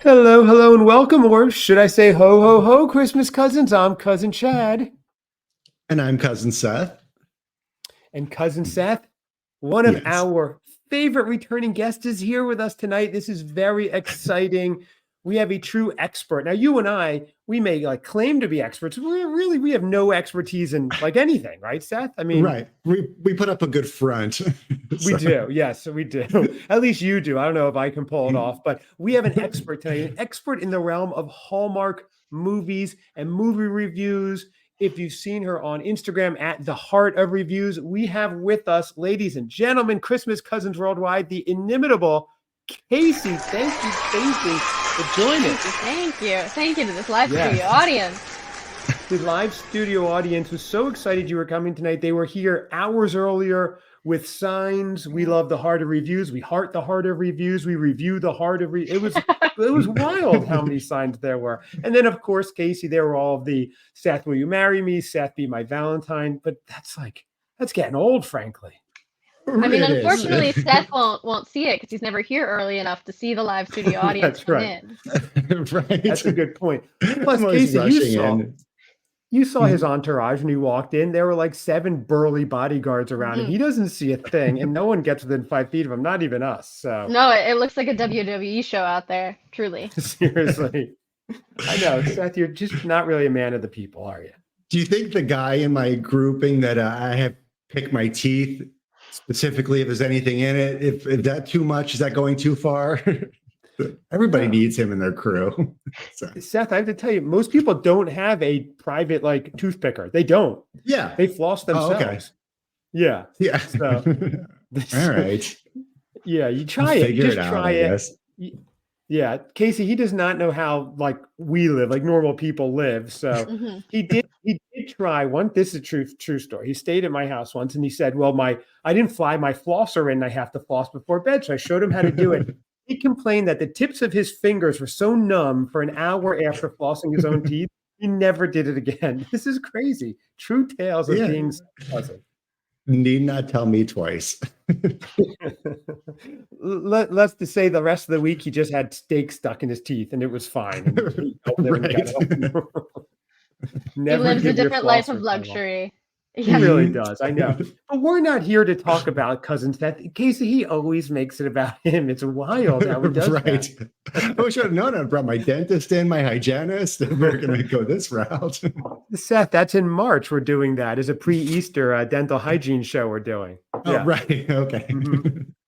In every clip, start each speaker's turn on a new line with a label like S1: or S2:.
S1: Hello, hello, and welcome, or should I say ho, ho, ho, Christmas cousins? I'm Cousin Chad.
S2: And I'm Cousin Seth.
S1: And Cousin Seth, one of
S2: Yes.
S1: our favorite returning guests is here with us tonight. This is very exciting. We have a true expert. Now, you and I, we may claim to be experts. We have no expertise in anything, right, Seth? I mean,
S2: Right. We put up a good front.
S1: we
S2: So,
S1: do. Yes, we do. At least you do. I don't know if I can pull it off, but we have an expert tonight, an expert in the realm of Hallmark movies and movie reviews. If you've seen her on Instagram at the Heart of Reviews, we have with us, ladies and gentlemen, Christmas cousins worldwide, the inimitable Kacy. Thank you, Kacy, for joining us.
S3: Thank you. Thank you to this live studio audience.
S1: The live studio audience was so excited you were coming tonight. They were here hours earlier with signs. We love the Heart of Reviews. We heart the Heart of Reviews. We review the Heart of It was wild how many signs there were. And then, of course, Kacy, there were all of the Seth, will you marry me? Seth, be my Valentine. But that's getting old, frankly.
S3: I mean, unfortunately, Seth won't see it because he's never here early enough to see the live studio audience come in.
S2: Right.
S1: That's a good point. Plus, Kacy, you saw his entourage when he walked in. There were 7 burly bodyguards around him. He doesn't see a thing, and no one gets within 5 feet of him, not even us. So
S3: no, it looks like a WWE show out there, truly.
S1: Seriously. I know, Seth, you're just not really a man of the people, are you?
S2: Do you think the guy in my grouping that I have picked my teeth, specifically if there's anything in it, if that too much, is that going too far? Everybody needs him in their crew. So.
S1: Seth, I have to tell you, most people don't have a private tooth picker. They don't.
S2: Yeah.
S1: They floss themselves.
S2: Oh, okay.
S1: Yeah.
S2: Yeah.
S1: So,
S2: all right.
S1: Yeah, you try
S2: I'll
S1: it.
S2: Figure
S1: Just
S2: it out,
S1: try
S2: I
S1: it.
S2: guess.
S1: Yeah, Kacy, he does not know how we live, normal people live. So he did try one. This is a true story. He stayed at my house once and he said, well, I didn't fly my flosser in. I have to floss before bed. So I showed him how to do it. He complained that the tips of his fingers were so numb for an hour after flossing his own teeth. He never did it again. This is crazy. True tales of being cousin.
S2: Need not tell me twice.
S1: Let's just say the rest of the week he just had steak stuck in his teeth and it was fine.
S2: Right.
S3: He lives a different life of luxury.
S1: He really does. I know. But we're not here to talk about Cousin Seth. Kacy, he always makes it about him. It's wild how he does that.
S2: I should have known. I brought my dentist in, my hygienist, and we're going to go this route.
S1: Seth, that's in March. We're doing that as a pre-Easter dental hygiene show we're doing.
S2: Yeah. Oh, right. Okay.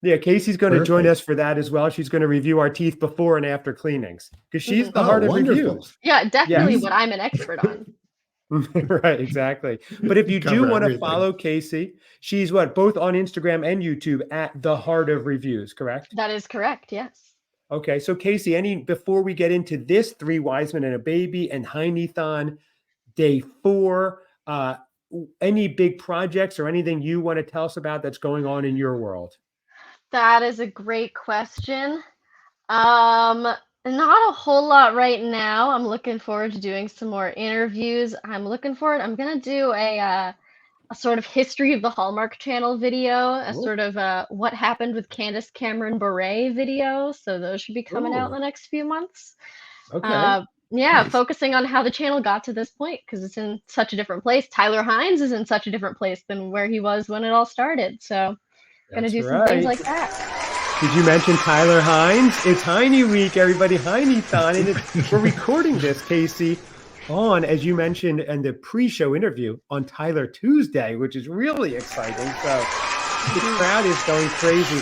S1: Yeah, Kacy's going to join us for that as well. She's going to review our teeth before and after cleanings because she's the Heart of Reviews.
S3: Yeah, definitely what I'm an expert on.
S1: Right, exactly. But if you do want to follow Kacy, she's both on Instagram and YouTube at the Heart of Reviews, correct?
S3: That is correct, yes.
S1: Okay, so Kacy, before we get into this 3 Wise Men and a Baby and Hynie-Thon day 4, any big projects or anything you want to tell us about that's going on in your world?
S3: That is a great question. Not a whole lot right now. I'm looking forward to doing some more interviews. I'm going to do a sort of history of the Hallmark Channel video, a sort of what happened with Candace Cameron Bure video. So those should be coming out in the next few months.
S1: Okay.
S3: Yeah, nice. Focusing on how the channel got to this point because it's in such a different place. Tyler Hynes is in such a different place than where he was when it all started. So going to do some things like that.
S1: Did you mention Tyler Hynes? It's Hynie week, everybody. Hynie-Thon. And we're recording this, Kacy, on, as you mentioned in the pre-show interview, on Tyler Tuesday, which is really exciting. So the crowd is going crazy.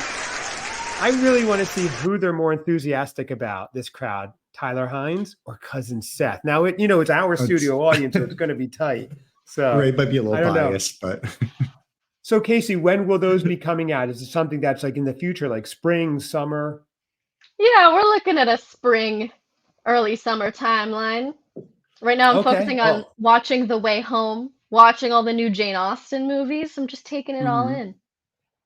S1: I really want to see who they're more enthusiastic about, this crowd, Tyler Hynes or Cousin Seth. Now, it's our studio audience, so it's going to be tight. So
S2: right, might be a little biased, but...
S1: So, Kacy, when will those be coming out? Is it something that's in the future, like spring, summer?
S3: Yeah, we're looking at a spring, early summer timeline. Right now I'm focusing on watching The Way Home, watching all the new Jane Austen movies. I'm just taking it all in.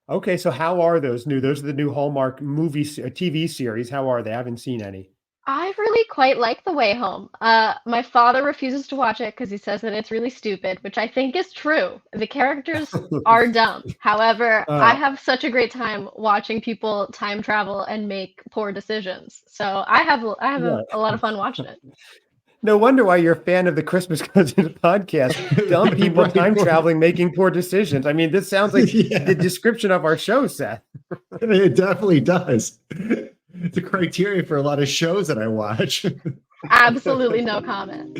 S1: Okay, so how are those new? Those are the new Hallmark TV series. How are they? I haven't seen any.
S3: I really quite like The Way Home. My father refuses to watch it because he says that it's really stupid, which I think is true. The characters are dumb. However, I
S1: Uh,
S3: have such a great time watching people time travel and make poor decisions. So I have
S1: yeah.
S3: a lot of fun watching it.
S1: No wonder why you're a fan of the Christmas Cousins podcast. Dumb people
S2: Right.
S1: time traveling, making poor decisions. I mean, this sounds like the
S2: Yeah,
S1: description of our show, Seth.
S2: it definitely does. It's a criteria for a lot of shows that I watch.
S3: Absolutely no comment.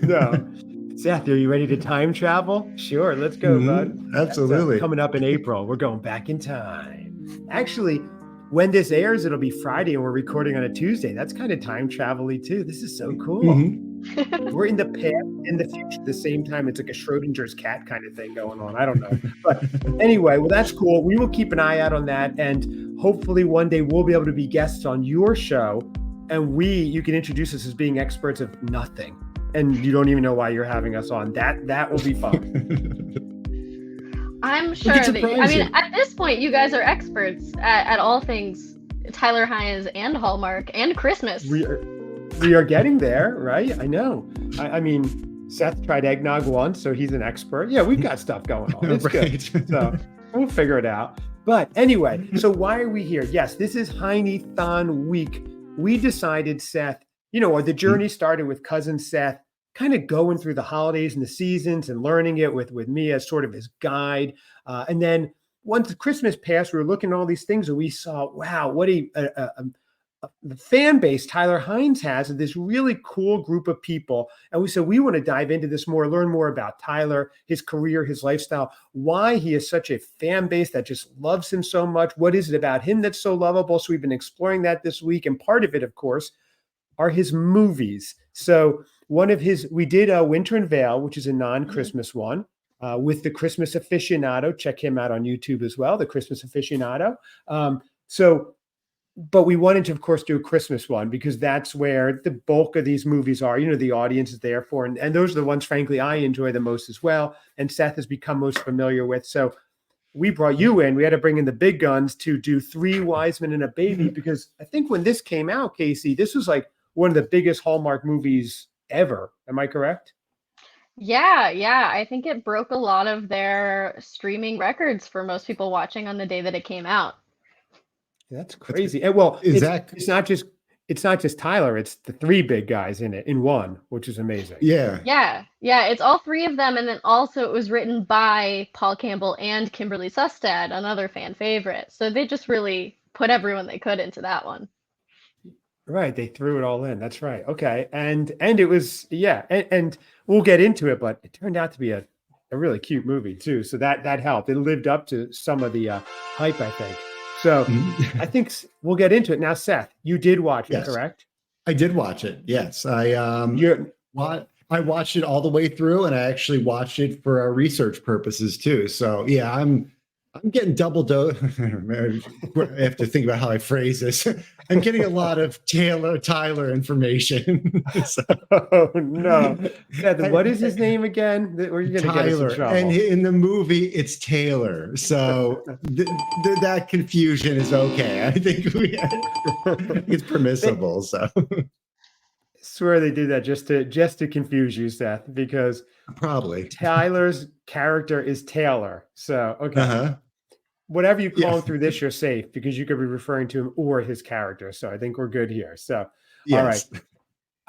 S1: No. Seth, are you ready to time travel? Sure, let's go, bud.
S2: Absolutely.
S1: Coming up in April. We're going back in time. Actually, when this airs, it'll be Friday and we're recording on a Tuesday. That's kind of time travel-y too. This is so cool.
S2: Mhm.
S1: We're in the past and the future at the same time. It's like a Schrodinger's cat kind of thing going on. I don't know. But anyway, well, that's cool. We will keep an eye out on that. And hopefully one day we'll be able to be guests on your show. And you can introduce us as being experts of nothing. And you don't even know why you're having us on. That will be fun.
S3: I'm sure
S2: could
S3: that, I
S2: surprise
S3: mean,
S2: you.
S3: at this point, you guys are experts at all things Tyler Hynes and Hallmark and Christmas.
S1: We are getting there, right? I know. I mean, Seth tried eggnog once, so he's an expert. Yeah, we've got stuff going on. It's good. So we'll figure it out. But anyway, so why are we here? Yes, this is Hynie-Thon week. We decided, Seth, or the journey started with cousin Seth kind of going through the holidays and the seasons and learning it with me as sort of his guide. And then once Christmas passed, we were looking at all these things and we saw, wow, what the fan base Tyler Hynes has of this really cool group of people. And we said, we want to dive into this more, learn more about Tyler, his career, his lifestyle, why he is such a fan base that just loves him so much. What is it about him that's so lovable? So we've been exploring that this week. And part of it, of course, are his movies. So we did Winter and Veil, which is a non-Christmas one, with the Christmas Aficionado. Check him out on YouTube as well, the Christmas Aficionado. But we wanted to, of course, do a Christmas one because that's where the bulk of these movies are, the audience is there for. And those are the ones, frankly, I enjoy the most as well. And Seth has become most familiar with. So we brought you in. We had to bring in the big guns to do Three Wise Men and a Baby because I think when this came out, Kacy, this was like one of the biggest Hallmark movies ever. Am I correct?
S3: Yeah. I think it broke a lot of their streaming records for most people watching on the day that it came out.
S1: That's crazy. And well,
S2: Is
S1: it's not just Tyler, it's the three big guys in it in one, which is amazing.
S2: Yeah.
S3: Yeah, it's all three of them, and then also it was written by Paul Campbell and Kimberly Sustad, another fan favorite. So they just really put everyone they could into that one.
S1: Right. They threw it all in. That's right. Okay. And it was, yeah. And we'll get into it, but it turned out to be a really cute movie too. So that helped. It lived up to some of the hype, I think. So I think we'll get into it. Now, Seth, you did watch it, correct?
S2: I did watch it. Yes. I watched it all the way through and I actually watched it for research purposes too. So yeah, I'm getting double dose. I have to think about how I phrase this. I'm getting a lot of Tyler information. So,
S1: oh no! Seth, what is his name again? Or you're gonna
S2: Tyler,
S1: get us in trouble.
S2: and in the movie it's Taylor. So that confusion is okay. I think it's permissible. So
S1: I swear they did that just to confuse you, Seth, because
S2: probably
S1: Tyler's character is Taylor. So okay. Whatever you call him through this, you're safe because you could be referring to him or his character. So I think we're good here. So all right.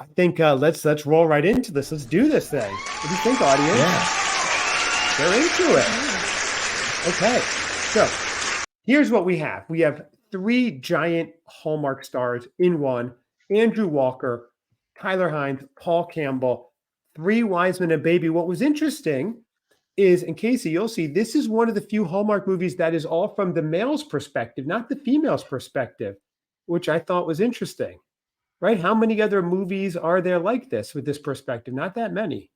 S1: I think let's roll right into this. Let's do this thing. What do you think, audience?
S2: Yeah.
S1: They're into it. Okay. So here's what we have. We have three giant Hallmark stars in one: Andrew Walker, Tyler Hynes, Paul Campbell, Three Wise Men and a Baby. What was interesting is, and Kacy, you'll see, this is one of the few Hallmark movies that is all from the male's perspective, not the female's perspective, which I thought was interesting, right? How many other movies are there like this with this perspective? Not that many.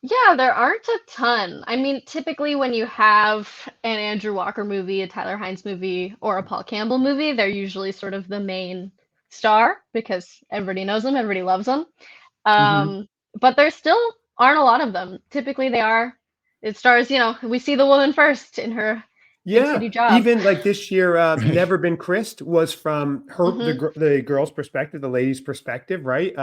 S3: Yeah, there aren't a ton. I mean, typically when you have an Andrew Walker movie, a Tyler Hynes movie, or a Paul Campbell movie, they're usually sort of the main star because everybody knows them, everybody loves them. But there still aren't a lot of them. Typically it stars, we see the woman first in her Big
S1: Yeah,
S3: city job.
S1: even like this year, Never Been Christ was from the girl's perspective, the lady's perspective, right?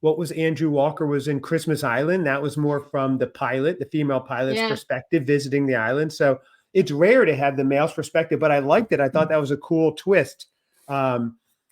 S1: What was Andrew Walker was in Christmas Island. That was more from the pilot, the female pilot's
S3: Yeah.
S1: perspective, visiting the island. So it's rare to have the male's perspective, but I liked it. I thought that was a cool twist,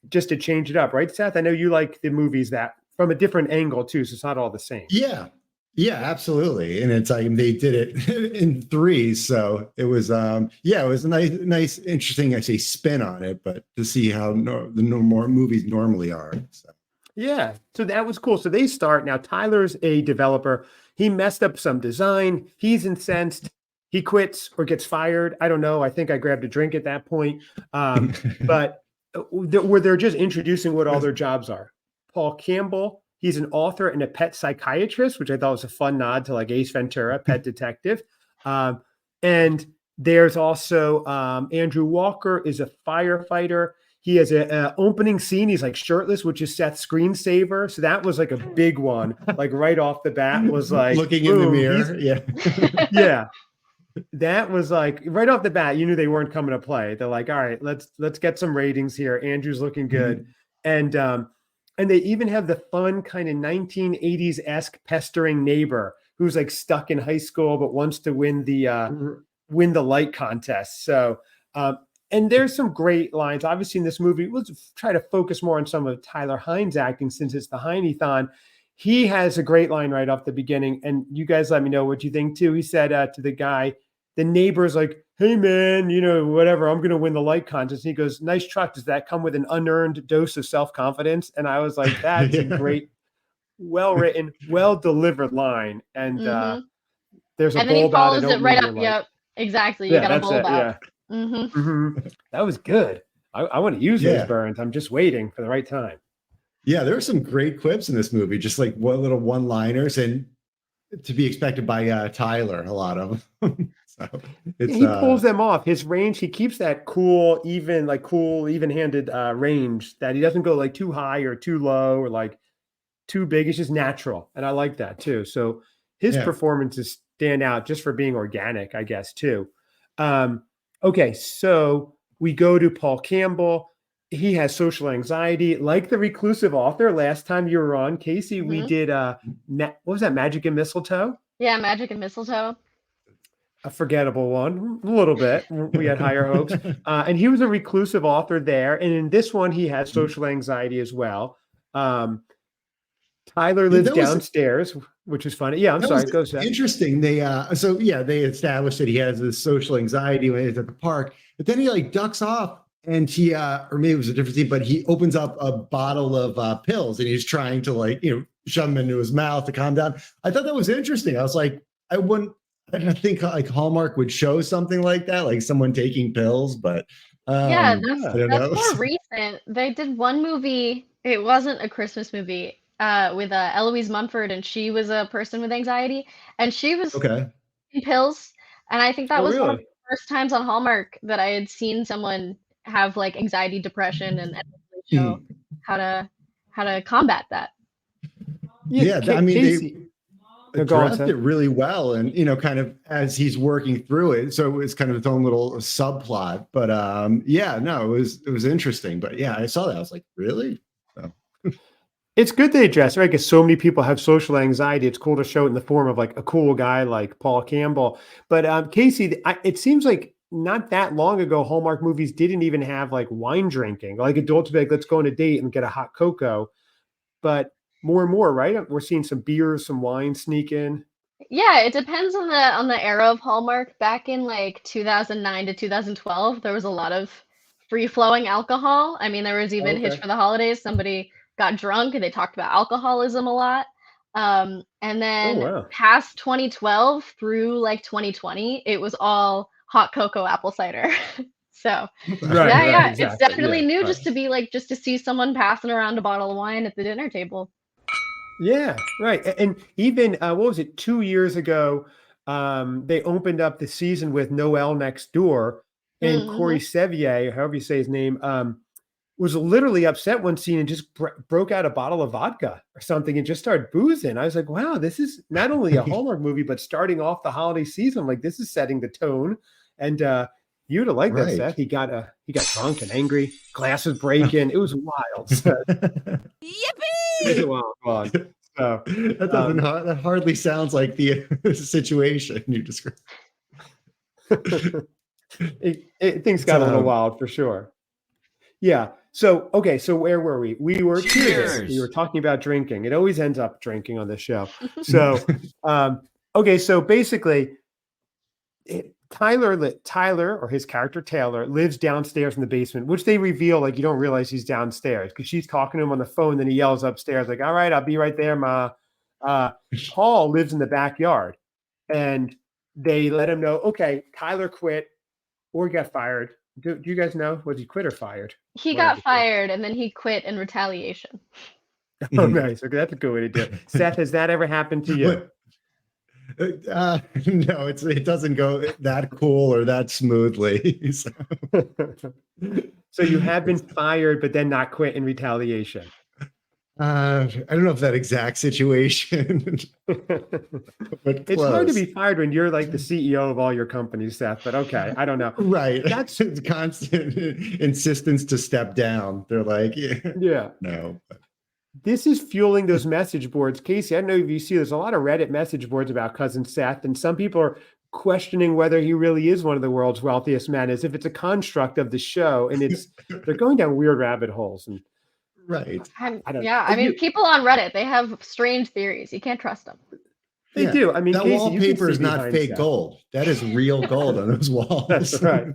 S1: just to change it up, right, Seth? I know you like the movies that from a different angle too, so it's not all the same.
S2: Yeah. Yeah, absolutely. And it's like they did it in threes. So it was it was a nice, interesting, I say, spin on it, but to see how the more movies normally are. So.
S1: Yeah, so that was cool. So they start now. Tyler's a developer. He messed up some design. He's incensed. He quits or gets fired. I don't know. I think I grabbed a drink at that point. But where they're just introducing what all their jobs are. Paul Campbell, he's an author and a pet psychiatrist, which I thought was a fun nod to like Ace Ventura, Pet Detective. And there's also Andrew Walker is a firefighter. He has a opening scene. He's like shirtless, which is Seth's screensaver. So that was like a big one. Like right off the bat was like
S2: looking in the mirror. Yeah.
S1: Yeah. That was like right off the bat, you knew they weren't coming to play. They're like, all right, let's get some ratings here. Andrew's looking good. And they even have the fun kind of 1980s-esque pestering neighbor who's like stuck in high school but wants to win the light contest. So and there's some great lines. Obviously, in this movie, we'll try to focus more on some of Tyler Hynes' acting since it's the Hynie-Thon. He has a great line right off the beginning, and you guys let me know what you think too. He said to the guy, the neighbor's like, "Hey man, whatever, I'm going to win the light contest." And he goes, "Nice truck. Does that come with an unearned dose of self-confidence?" And I was like, that's a great, well-written, well-delivered line. And there's a
S3: and then
S1: bulb
S3: he follows
S1: out.
S3: it right up. Yep, exactly. You got a bulb out.
S1: Yeah. That was good. I want to use those burns. I'm just waiting for the right time.
S2: Yeah, there were some great quips in this movie, just like what little one-liners, and to be expected by Tyler, a lot of them. So
S1: he pulls them off. His range, he keeps that cool, even-handed range that he doesn't go like too high or too low or like too big. It's just natural, and I like that too. So his performances stand out just for being organic, I guess, too. Okay, so we go to Paul Campbell. He has social anxiety, like the reclusive author. Last time you were on, Kacy, we did what was that? Magic and Mistletoe?
S3: Yeah, Magic and Mistletoe.
S1: A forgettable one, a little bit. We had higher hopes. And he was a reclusive author there. And in this one, he has social anxiety as well. Tyler lives downstairs, which is funny. Yeah, I'm sorry. Go, Seth.
S2: Interesting. They they established that he has this social anxiety when he's at the park, but then he like ducks off and he or maybe it was a different scene, but he opens up a bottle of pills and he's trying to shove them into his mouth to calm down. I thought that was interesting. I was like, I didn't think like Hallmark would show something like that, like someone taking pills, but
S3: that's more recent. They did one movie. It wasn't a Christmas movie. With Eloise Munford, and she was a person with anxiety, and she was taking pills. And I think that was one of the first times on Hallmark that I had seen someone have like anxiety, depression, and really show how to combat that.
S2: Yeah, I mean, they addressed it really well, and kind of as he's working through it, so it was kind of its own little subplot. But it was interesting. But yeah, I saw that, I was like, really? So.
S1: It's good they address it, right? Because so many people have social anxiety. It's cool to show it in the form of like a cool guy like Paul Campbell. But Kacy, it seems like not that long ago, Hallmark movies didn't even have like wine drinking. Like adults would be like, let's go on a date and get a hot cocoa. But more and more, right? We're seeing some beers, some wine sneak in.
S3: Yeah, it depends on the era of Hallmark. Back in like 2009 to 2012, there was a lot of free-flowing alcohol. I mean, there was even Hitch for the Holidays. Somebody got drunk and they talked about alcoholism a lot. And then past 2012 through like 2020, it was all hot cocoa apple cider. So exactly. It's definitely new just to see someone passing around a bottle of wine at the dinner table.
S1: Yeah, right. And even, what was it, 2 years ago, they opened up the season with Noel Next Door, and Corey Sevier, however you say his name, was literally upset one scene and just broke out a bottle of vodka or something and just started boozing. I was like, wow, this is not only a Hallmark movie, but starting off the holiday season, like this is setting the tone. And You'd have liked that,
S2: Right.
S1: Seth. He got drunk and angry. Glass was breaking. It was wild. So, it was a wild one. So
S2: That hardly sounds like the situation you described.
S1: Things got a little wild for sure. Yeah. So, okay. So where were we? We were cheers. We were talking about drinking. It always ends up drinking on this show. So, okay. So basically, Tyler or his character Taylor lives downstairs in the basement, which they reveal like you don't realize he's downstairs because she's talking to him on the phone. Then he yells upstairs like, "All right, I'll be right there, Ma." Paul lives in the backyard, and they let him know, okay, Tyler quit or got fired. Do you guys know? Was he quit or fired?
S3: He got fired, and then he quit in retaliation.
S1: Oh, nice. Okay, that's a good way to do it. Seth, has that ever happened to you?
S2: No, it doesn't go that cool or that smoothly.
S1: So you have been fired, but then not quit in retaliation.
S2: I don't know if that exact situation. But
S1: it's hard to be fired when you're like the CEO of all your companies, Seth, but okay, I don't know.
S2: Right. That's constant insistence to step down. They're like, yeah. No.
S1: This is fueling those message boards. Kacy, I don't know if you see, there's a lot of Reddit message boards about Cousin Seth, and some people are questioning whether he really is one of the world's wealthiest men, as if it's a construct of the show, and they're going down weird rabbit holes. And
S2: right.
S3: I mean, people on Reddit, they have strange theories. You can't trust them.
S1: They do. I mean,
S2: that
S1: Kacy,
S2: wallpaper is not fake gold. That is real gold on those walls.
S1: That's right.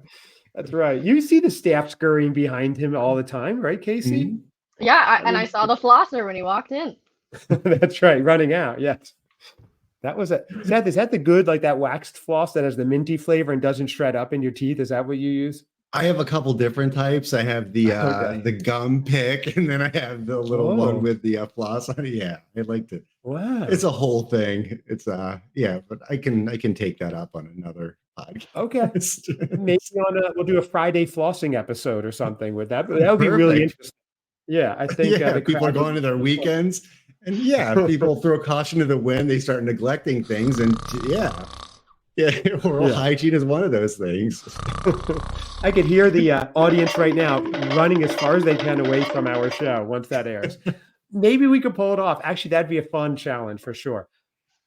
S1: That's right. You see the staff scurrying behind him all the time, right, Kacy?
S3: Mm-hmm. Yeah, I saw the flosser when he walked in.
S1: That's right, running out. Yes. That was Seth, is that the good, like that waxed floss that has the minty flavor and doesn't shred up in your teeth? Is that what you use?
S2: I have a couple different types. I have the gum pick, and then I have the little one with the floss on it. Yeah, I like to.
S1: Wow,
S2: it's a whole thing. It's but I can take that up on another podcast.
S1: Okay, maybe we'll do a Friday flossing episode or something with that. That would be really interesting. Yeah, I think
S2: people are going to their weekends, and people throw caution to the wind. They start neglecting things, and oral hygiene is one of those things.
S1: I could hear the audience right now running as far as they can away from our show once that airs. Maybe we could pull it off. Actually, that'd be a fun challenge for sure.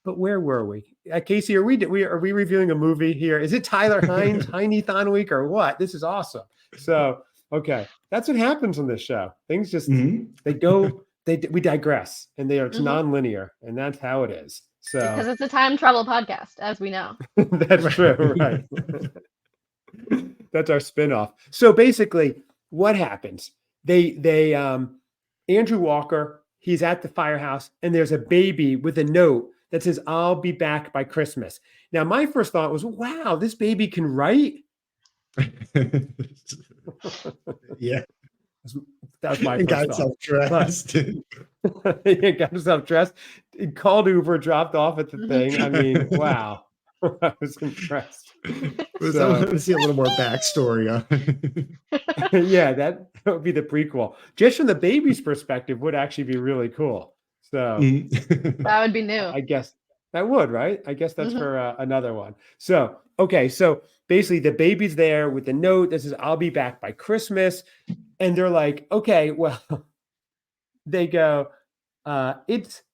S1: But where were we? Kacy, are we reviewing a movie here? Is it Tyler Hynes Hynie-Thon week or what? This is awesome. So, okay, that's what happens on this show. Things just we digress, and it's nonlinear, and that's how it is. So
S3: because it's a time travel podcast, as we know.
S1: That's true, right? That's our spinoff. So basically, what happens? They Andrew Walker, he's at the firehouse, and there's a baby with a note that says, "I'll be back by Christmas." Now, my first thought was, "Wow, this baby can write."
S2: Yeah.
S1: That was my first
S2: got himself dressed.
S1: He got himself dressed. He called Uber, dropped off at the thing. I mean, wow. I was impressed.
S2: So, I want to see a little more backstory on
S1: it. Yeah, that would be the prequel. Just from the baby's perspective would actually be really cool. So
S3: that would be new.
S1: I guess that would, right? I guess that's for another one. So, okay. So basically the baby's there with the note that says, "I'll be back by Christmas." And they're like, okay, well, they go,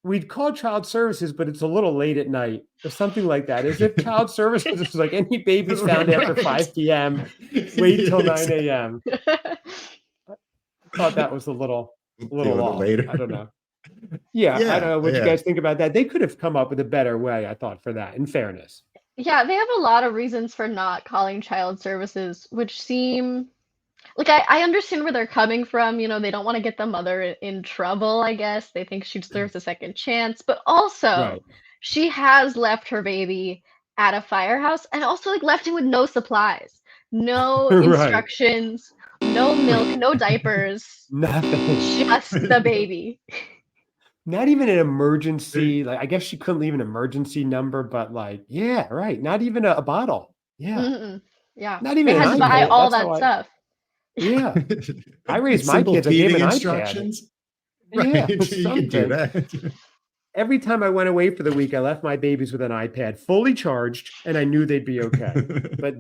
S1: we'd call child services, but it's a little late at night or something like that. As if child services is like any babies found after 5 p.m., wait till 9 a.m. I thought that was a little off. Later. I don't know. Yeah, I don't know what you guys think about that. They could have come up with a better way, I thought, for that, in fairness.
S3: Yeah, they have a lot of reasons for not calling child services, which seem... Like, I understand where they're coming from. You know, they don't want to get the mother in trouble, I guess. They think she deserves a second chance. But also, she has left her baby at a firehouse and also, like, left him with no supplies, no instructions, no milk, no diapers.
S1: Nothing.
S3: Just the baby.
S1: Not even an emergency. Like, I guess she couldn't leave an emergency number, but, like, not even a bottle. Yeah.
S3: Mm-mm. Yeah.
S1: Not even
S3: they had to buy all that stuff.
S1: Yeah, I raised my kids. I gave them instructions.
S2: Right, you can do that.
S1: every time I went away for the week, I left my babies with an iPad fully charged, and I knew they'd be okay. But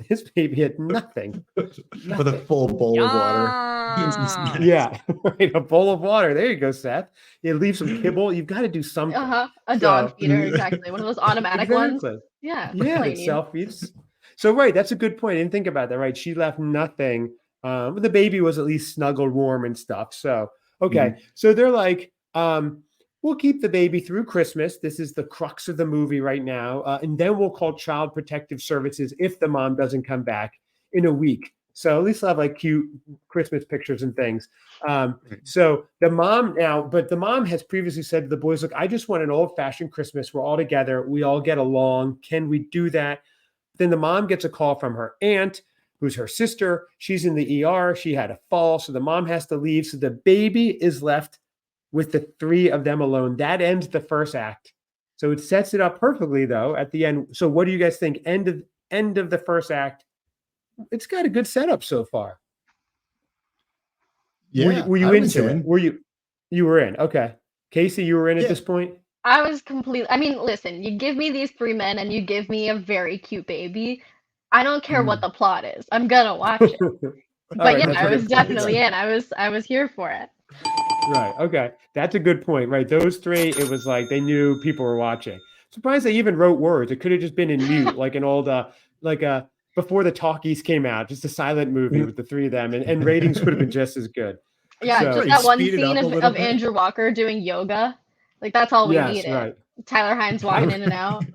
S1: this baby had nothing.
S2: With a full bowl of water.
S1: Yeah, right. A bowl of water. There you go, Seth. You leave some kibble. You've got to do something.
S3: A dog feeder, exactly. One of those automatic ones.
S1: Exactly.
S3: Yeah.
S1: Yeah, it self-feeds. So, right, that's a good point. I didn't think about that, right? She left nothing. The baby was at least snuggled warm and stuff. So, okay. So they're like, we'll keep the baby through Christmas. This is the crux of the movie right now. And then we'll call Child Protective Services if the mom doesn't come back in a week. So at least I'll have like cute Christmas pictures and things. So the mom but the mom has previously said to the boys, look, I just want an old-fashioned Christmas. We're all together. We all get along. Can we do that? Then the mom gets a call from her aunt, who's her sister. She's in the ER. She had a fall. So the mom has to leave. So the baby is left with the three of them alone. That ends the first act. So it sets it up perfectly, though, at the end. So what do you guys think? End of the first act. It's got a good setup so far.
S2: Yeah.
S1: Were you into it? You were in. Okay. Kacy, you were in at this point?
S3: I was completely, I mean, listen, you give me these three men and you give me a very cute baby. I don't care what the plot is. I'm gonna watch it. But yeah, I was definitely in. I was here for it.
S1: Right. Okay. That's a good point. Right. Those three, it was like they knew people were watching. Surprised they even wrote words. It could have just been in mute, like an old before the talkies came out, just a silent movie with the three of them, and ratings would have been just as good.
S3: Yeah, so, just that one scene of Andrew Walker doing yoga. Like, that's all we needed. Right. Tyler Hynes walking in and out.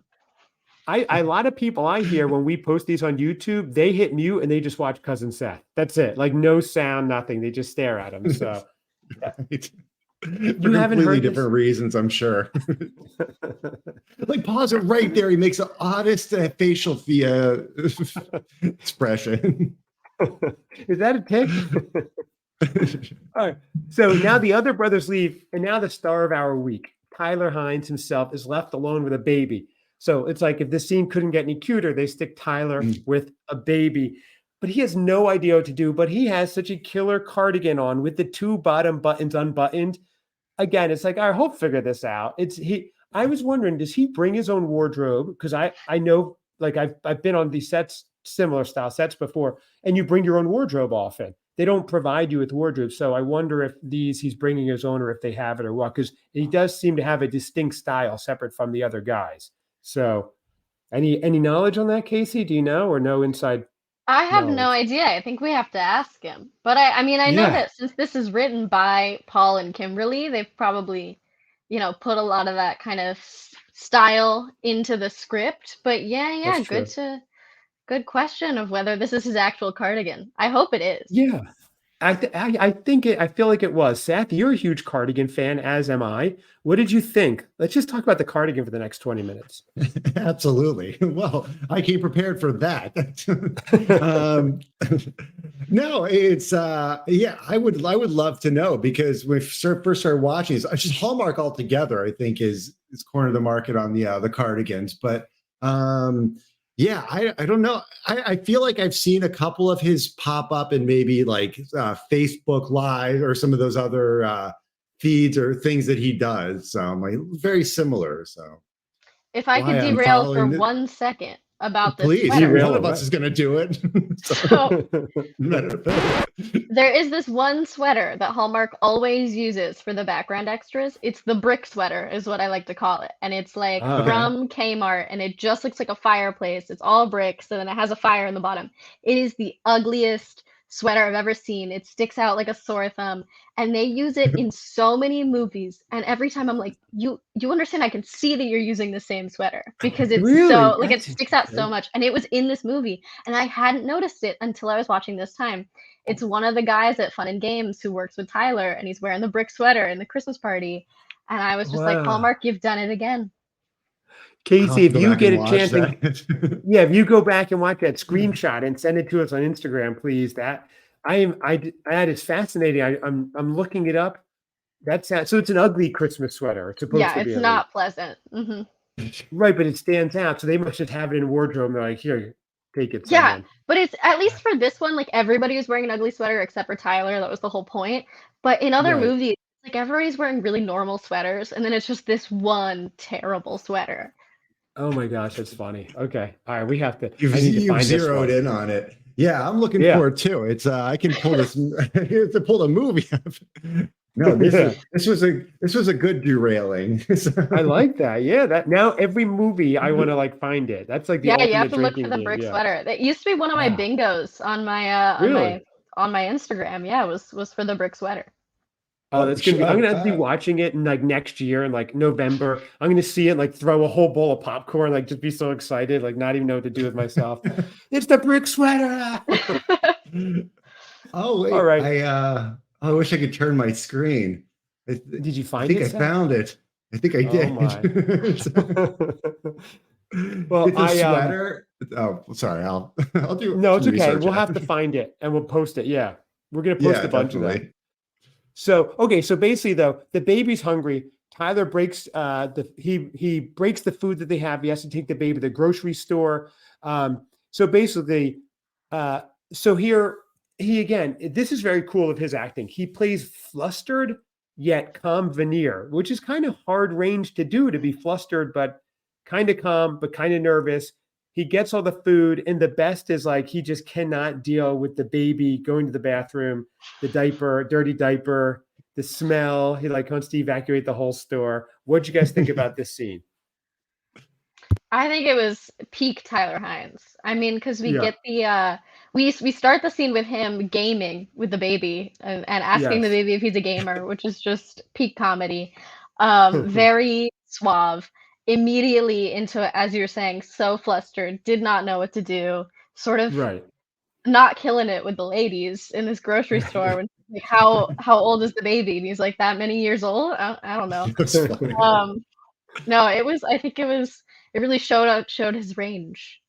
S1: A lot of people I hear when we post these on YouTube, they hit mute and they just watch Cousin Seth. That's it. Like, no sound, nothing. They just stare at him. So
S2: right.
S1: You haven't heard
S2: different reasons, I'm sure. Like, pause it right there. He makes the oddest facial expression.
S1: Is that a tick? All right. So now the other brothers leave, and now the star of our week, Tyler Hynes himself, is left alone with a baby. So it's like if this scene couldn't get any cuter, they stick Tyler with a baby. But he has no idea what to do. But he has such a killer cardigan on with the two bottom buttons unbuttoned. Again, it's like, all right, he'll figure this out. I was wondering, does he bring his own wardrobe? Because I know, like, I've been on these sets, similar style sets before, and you bring your own wardrobe often. They don't provide you with wardrobe. So I wonder if he's bringing his own or if they have it or what, because he does seem to have a distinct style separate from the other guys. So any knowledge on that, Kacy? Do you know or no inside?
S3: I have no idea. I think we have to ask him. But I mean, I know that since this is written by Paul and Kimberly, they've probably, put a lot of that kind of style into the script. But yeah, good question of whether this is his actual cardigan. I hope it is.
S1: Yeah. I feel like it was. Seth, you're a huge cardigan fan, as am I. What did you think? Let's just talk about the cardigan for the next 20 minutes.
S2: Absolutely. Well, I came prepared for that. No, it's I would love to know, because when we first started watching this, just Hallmark altogether, I think is cornered the market on the cardigans. But yeah, I don't know. I feel like I've seen a couple of his pop up in maybe like Facebook Live or some of those other feeds or things that he does. So like very similar. So
S3: if I could derail for 1 second about this,
S2: please, one of us is going to do it.
S3: So there is this one sweater that Hallmark always uses for the background extras. It's the brick sweater is what I like to call it. And it's like from Kmart, and it just looks like a fireplace. It's all bricks, and then it has a fire in the bottom. It is the ugliest sweater I've ever seen. It sticks out like a sore thumb, and they use it in so many movies. And every time I'm like, you understand, I can see that you're using the same sweater, because it's so like it sticks out so much. And it was in this movie, and I hadn't noticed it until I was watching this time. It's one of the guys at Fun and Games who works with Tyler, and he's wearing the brick sweater in the Christmas party. And I was just like, Hallmark, you've done it again.
S1: Kacy, if you get a chance, if you go back and watch that screenshot and send it to us on Instagram, please. That is fascinating. I'm looking it up. So it's an ugly Christmas sweater. It's supposed to be.
S3: It's not pleasant.
S1: Right, but it stands out. So they must just have it in wardrobe. They're like, here, take it.
S3: Yeah, but it's at least for this one, like everybody was wearing an ugly sweater except for Tyler. That was the whole point. But in other movies, like everybody's wearing really normal sweaters, and then it's just this one terrible sweater.
S1: Oh my gosh, that's funny. Okay. All right, we have to.
S2: You've
S1: I need to
S2: you've
S1: find this
S2: zeroed
S1: one.
S2: in on it. Yeah, I'm looking
S1: Yeah.
S2: for it too. It's I can pull this to pull the movie up. No,
S1: Yeah.
S2: this was a good derailing.
S1: I like that. Yeah, that now every movie I want to like find it. That's like the
S3: Yeah, you have
S1: ultimate
S3: to look for
S1: drinking
S3: the
S1: game.
S3: brick
S1: Yeah.
S3: sweater. That used to be one of my
S1: Yeah.
S3: bingos on my
S1: Really?
S3: Instagram. Yeah, was for the brick sweater.
S1: Oh, that's gonna be. I'm gonna have to be watching it in like next year in like November. I'm gonna see it, like throw a whole bowl of popcorn, like just be so excited, like not even know what to do with myself. It's the brick sweater.
S2: Oh
S1: All
S2: wait,
S1: right.
S2: I wish I could turn my screen.
S1: Did you
S2: I
S1: find
S2: think
S1: it,
S2: I
S1: Seth?
S2: found it. I think I
S1: Oh
S2: did.
S1: my. Well,
S2: It's a sweater. Oh, sorry. I'll do
S1: No, it's
S2: some
S1: okay.
S2: research
S1: We'll have
S2: after.
S1: to find it and we'll post it. Yeah. We're gonna post
S2: Yeah,
S1: a bunch of them.
S2: definitely.
S1: So okay, so basically though, the baby's hungry. Tyler breaks he breaks the food that they have. He has to take the baby to the grocery store. So basically, so here he again, this is very cool of his acting. He plays flustered yet calm veneer, which is kind of hard range to do, to be flustered but kind of calm but kind of nervous. He gets all the food, and the best is like he just cannot deal with the baby going to the bathroom, the diaper, dirty diaper, the smell. He like wants to evacuate the whole store. What'd you guys think about this scene?
S3: I think it was peak Tyler Hynes. I mean, because we
S1: Yeah.
S3: get the we start the scene with him gaming with the baby and asking the
S1: Yes.
S3: baby if he's a gamer, which is just peak comedy. Very suave. Immediately into, as you're saying, so flustered, did not know what to do, sort of
S1: Right.
S3: not killing it with the ladies in this grocery store. When like, how old is the baby? And he's like, that many years old? I don't know.
S2: That's funny.
S3: No, it was. I think it was. It really showed his range.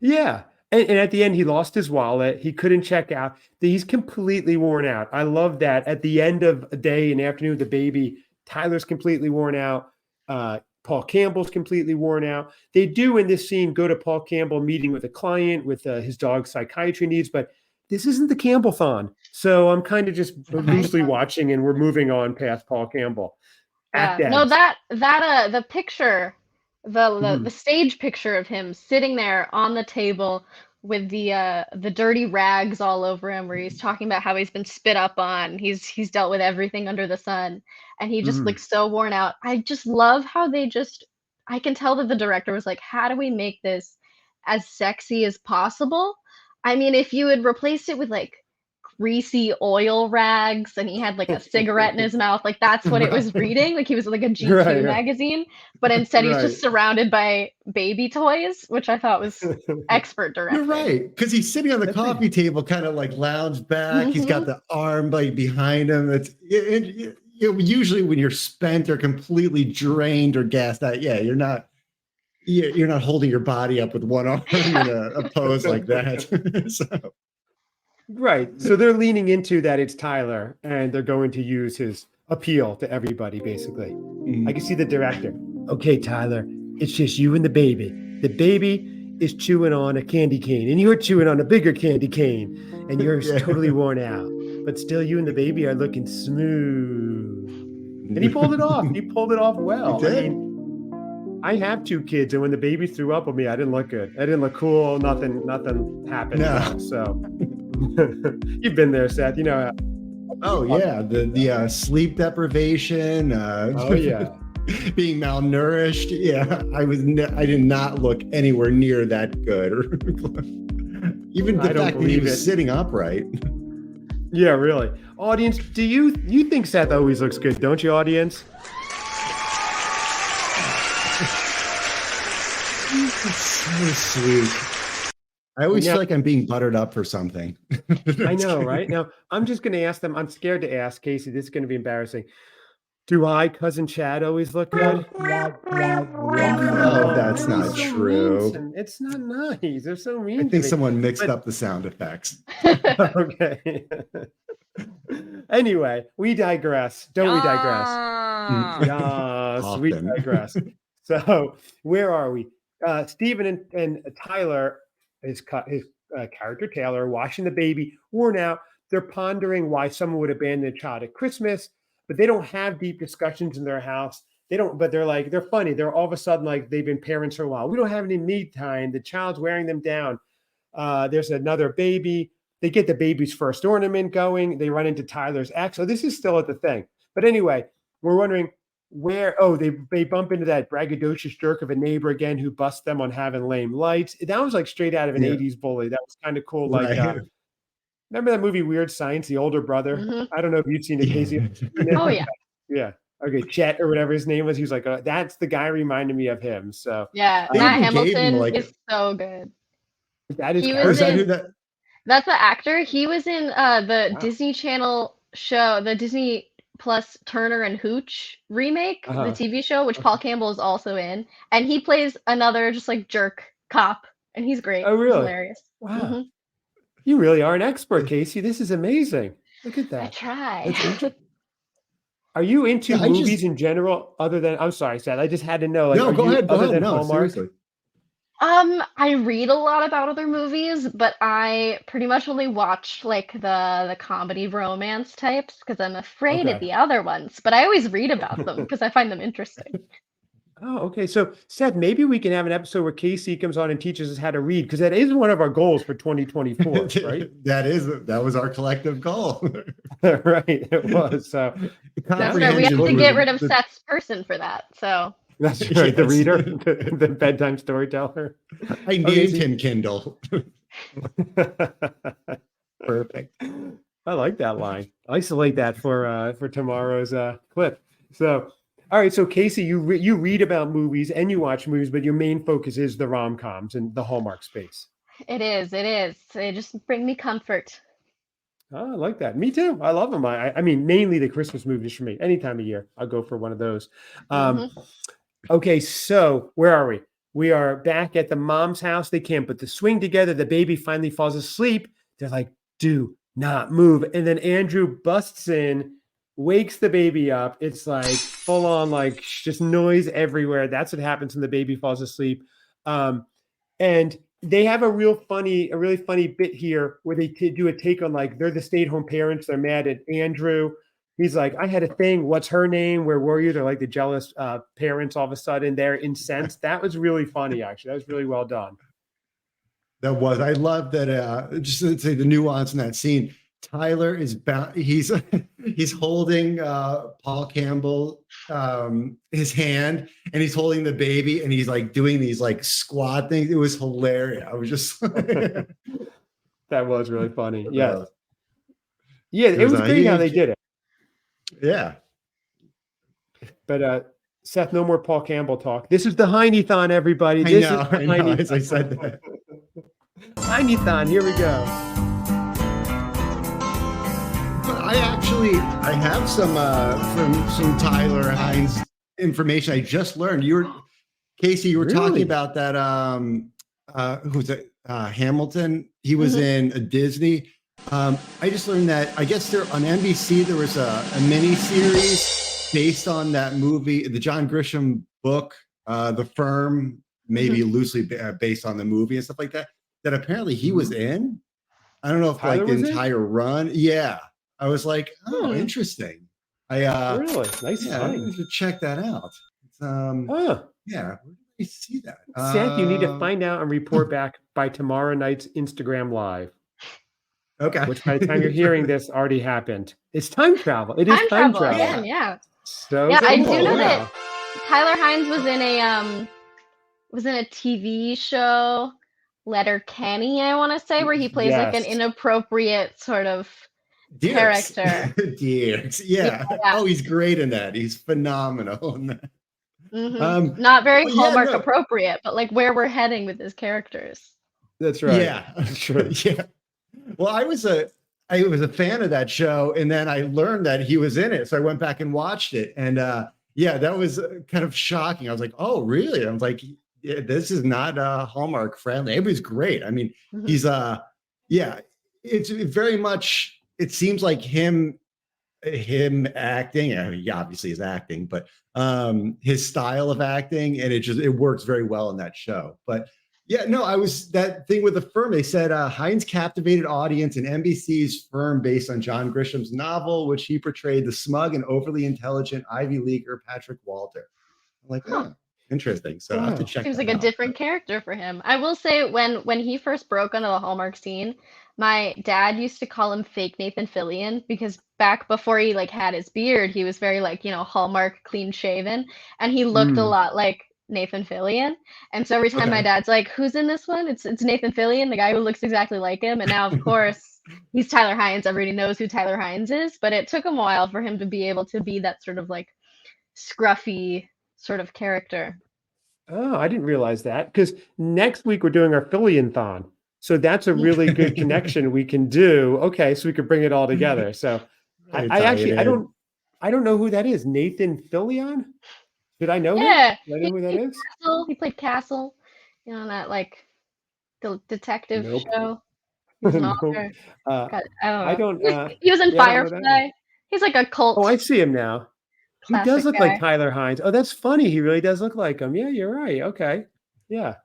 S1: Yeah. And at the end, he lost his wallet. He couldn't check out. He's completely worn out. I love that. At the end of a day and afternoon with the baby, Tyler's completely worn out. Paul Campbell's completely worn out. They do in this scene go to Paul Campbell meeting with a client with his dog's psychiatry needs, but this isn't the Campbell-thon. So I'm kind of just loosely watching, and we're moving on past Paul Campbell.
S3: Yeah.
S1: Act
S3: No,
S1: ends.
S3: the picture, the
S1: Mhm.
S3: stage picture of him sitting there on the table with the dirty rags all over him, where he's talking about how he's been spit up on. He's dealt with everything under the sun, and he just
S1: Mhm.
S3: looks so worn out. I just love how they just. I can tell that the director was like, how do we make this as sexy as possible? I mean, if you had replaced it with like greasy oil rags and he had like a cigarette in his mouth, like that's what it was reading, like he was like a GQ
S1: Right, right,
S3: magazine, but instead he's
S1: right.
S3: just surrounded by baby toys, which I thought was expert
S2: You're
S3: directing.
S2: right, because he's sitting on the
S1: That's
S2: coffee table, kind of like lounged back. He's got
S3: Hmm.
S2: the arm like behind him. Usually when you're spent or completely drained or gassed out, yeah, you're not holding your body up with one arm in a pose like that. So,
S1: Right. So they're leaning into that it's Tyler, and they're going to use his appeal to everybody, basically. I can see the director. Okay, Tyler, it's just you and the baby. The baby is chewing on a candy cane, and you're chewing on a bigger candy cane, and you're
S2: Yeah.
S1: totally worn out. But still, you and the baby are looking smooth. And he pulled it off. He pulled it off well.
S2: He
S1: I
S2: did.
S1: mean, I have two kids, and when the baby threw up on me, I didn't look good. I didn't look cool. Nothing happened.
S2: No.
S1: So you've been there, Seth. You know.
S2: Oh yeah, the sleep deprivation.
S1: Oh yeah.
S2: Being malnourished. Yeah, I did not look anywhere near that good. Even the
S1: I don't
S2: fact that he
S1: believe
S2: was
S1: it.
S2: sitting upright.
S1: Yeah, really. Audience, do you think Seth always looks good, don't you, audience?
S2: So sweet. I always
S1: Now-
S2: feel like I'm being buttered up for something.
S1: I know, right? Now, I'm just going to ask them. I'm scared to ask Kacy. This is going to be embarrassing. Do I, cousin Chad, always look good?
S2: Oh, that's not
S1: He's so
S2: true.
S1: mean. It's not nice. They're so mean
S2: I
S1: to
S2: think
S1: me.
S2: someone mixed
S1: But-
S2: up the sound effects.
S1: Okay. Anyway, we digress. Don't we digress? Yes, we
S2: Often.
S1: digress. So where are we? Stephen and Tyler, his character Taylor, are watching the baby, worn out. They're pondering why someone would abandon a child at Christmas. but they don't have deep discussions in their house. They don't, but they're funny. They're all of a sudden like they've been parents for a while. We don't have any me time. The child's wearing them down. There's another baby. They get the baby's first ornament going. They run into Tyler's ex. So this is still at the thing. But anyway, we're wondering where, they bump into that braggadocious jerk of a neighbor again who busts them on having lame lights. That was like straight out of an 80s bully. That was kind of cool. Like, remember that movie Weird Science, The Older Brother?
S3: Mhm.
S1: I don't know if you've seen it, Kacy.
S3: Oh yeah.
S1: Yeah. Okay, Chet or whatever his name was. He was like, that's the guy reminded me of him. So
S3: Yeah,
S2: They
S3: Matt
S2: even gave him,
S3: Hamilton
S2: like,
S3: is so good.
S1: that is
S3: He
S1: kind
S3: was
S1: of,
S2: Is that
S3: in-
S2: who that?
S3: That's the actor. He was in the
S1: Wow.
S3: Disney Channel show, the Disney Plus Turner and Hooch remake, the TV show, which Paul Campbell is also in, and he plays another just like jerk cop, and he's great.
S1: Oh, really?
S3: He's hilarious.
S1: Wow.
S3: Mhm.
S1: You really are an expert, Kacy. This is amazing. Look at
S3: I
S1: that.
S3: try.
S1: Are you into
S2: Yeah,
S1: movies in general other than, I'm sorry, Seth, I just had to know. Like,
S2: No,
S1: are
S2: go
S1: you,
S2: ahead. Go
S1: other
S2: ahead.
S1: than
S2: No,
S1: Hallmark?
S2: seriously.
S3: I read a lot about other movies, but I pretty much only watch like the comedy romance types because I'm afraid of
S1: Okay.
S3: the other ones. But I always read about them because I find them interesting.
S1: Oh, okay. So, Seth, maybe we can have an episode where Kacy comes on and teaches us how to read, because that is one of our goals for 2024, right?
S2: That was our collective goal.
S1: Right, it was. So
S3: That's right. We have to get rid of Seth's person for that. So
S1: that's right. The
S2: Yes.
S1: reader, the bedtime storyteller.
S2: I named him Kindle.
S1: Perfect. I like that line. Isolate that for tomorrow's clip. So, all right. So, Kacy, you read about movies and you watch movies, but your main focus is the rom-coms and the Hallmark space.
S3: it is. It is. They just bring me comfort.
S1: Oh, I like that. Me too. I love them. I mean, mainly the Christmas movies for me. Any time of year, I'll go for one of those. Okay, so where are we? We are back at the mom's house. They can't put the swing together. The baby finally falls asleep. They're like, do not move. And then Andrew busts in, wakes the baby up. It's like full on, like just noise everywhere. That's what happens when the baby falls asleep. And they have a really funny bit here where they do a take on, like, they're the stay-at-home parents. They're mad at Andrew. He's like, I had a thing. What's her name? Where were you? They're like the jealous parents all of a sudden. They're incensed. That was really funny, actually. That was really well done.
S2: That was. I love that. Just to say the nuance in that scene. Tyler is he's holding Paul Campbell his hand, and he's holding the baby, and he's like doing these like squat things. It was hilarious. I was just
S1: That was really funny.
S2: Yeah.
S1: Yeah, it was great how they did it.
S2: Yeah.
S1: But Seth, no more Paul Campbell talk. This is the Hynie-Thon, everybody.
S2: I know, as I said that.
S1: Hynie-Thon, here we go.
S2: But I have some from some Tyler Hynes information I just learned. Kacy, you were talking about that who was it? Hamilton. He was in a Disney. I just learned that I guess there on NBC there was a mini series based on that movie, the John Grisham book, The Firm, maybe loosely based on the movie and stuff like that. That apparently he was in. I don't know if
S1: Tyler
S2: like the entire run. Yeah, I was like, oh, interesting.
S1: Really nice.
S2: Yeah, I should check that out. It's, yeah, where did I see that?
S1: Seth, you need to find out and report back by tomorrow night's Instagram Live.
S2: Okay.
S3: Okay.
S1: Which by the time you're hearing this already happened. It's time travel. It is time travel.
S3: Again, yeah.
S1: So
S3: yeah, I do
S1: cool.
S3: know that Tyler Hynes was in a TV show, Letterkenny, I want to say, where he plays like an inappropriate sort of character.
S2: Dierks. Yeah. Oh, he's great in that. He's phenomenal in that.
S3: Not very Hallmark appropriate, but like where we're heading with his characters.
S1: That's right.
S2: Yeah.
S1: True.
S2: Yeah. Well, I was a fan of that show, and then I learned that he was in it, so I went back and watched it, and yeah, that was kind of shocking. I was like, oh, really? I was like, yeah, this is not Hallmark friendly. It was great. I mean, he's yeah, it's very much. It seems like him acting. I mean, he obviously is acting, but his style of acting, and it works very well in that show. But Yeah, no, I was that thing with the firm. They said Hines captivated audience in NBC's firm based on John Grisham's novel, which he portrayed the smug and overly intelligent Ivy Leaguer Patrick Walter. I'm like,
S3: Huh.
S2: oh, interesting. So I have to
S1: Wow.
S2: check
S3: Seems
S2: that
S3: like a
S2: out.
S3: different character for him. I will say when he first broke onto the Hallmark scene, my dad used to call him fake Nathan Fillion because back before he like had his beard, he was very like, Hallmark clean shaven and he looked a
S1: Mm.
S3: lot like Nathan Fillion. And so every time my
S2: Okay.
S3: dad's like, "Who's in this one?" It's Nathan Fillion, the guy who looks exactly like him. And now of course, he's Tyler Hynes. Everybody knows who Tyler Hynes is, but it took him a while for him to be able to be that sort of like scruffy sort of character.
S1: Oh, I didn't realize that because next week we're doing our Hynie-Thon. So that's a really good connection we can do. Okay, so we could bring it all together. So
S2: Really
S1: I
S2: tie it
S1: actually
S2: in.
S1: I don't know who that is. Nathan Fillion? Did I know him?
S3: Yeah,
S1: Do I
S3: he
S1: know who that
S3: played
S1: is?
S3: Castle. He played Castle, that like the detective
S1: Nope.
S3: show. He was an
S1: Nope.
S3: author. God, I don't
S1: I
S3: know.
S1: don't
S3: He was in
S1: yeah, I don't know that one.
S3: Firefly. He's like a
S1: Oh,
S3: cult
S1: I see him now. He does
S3: classic
S1: look like
S3: guy.
S1: Tyler Hynes. Oh, that's funny. He really does look like him. Yeah, you're right. Okay. Yeah.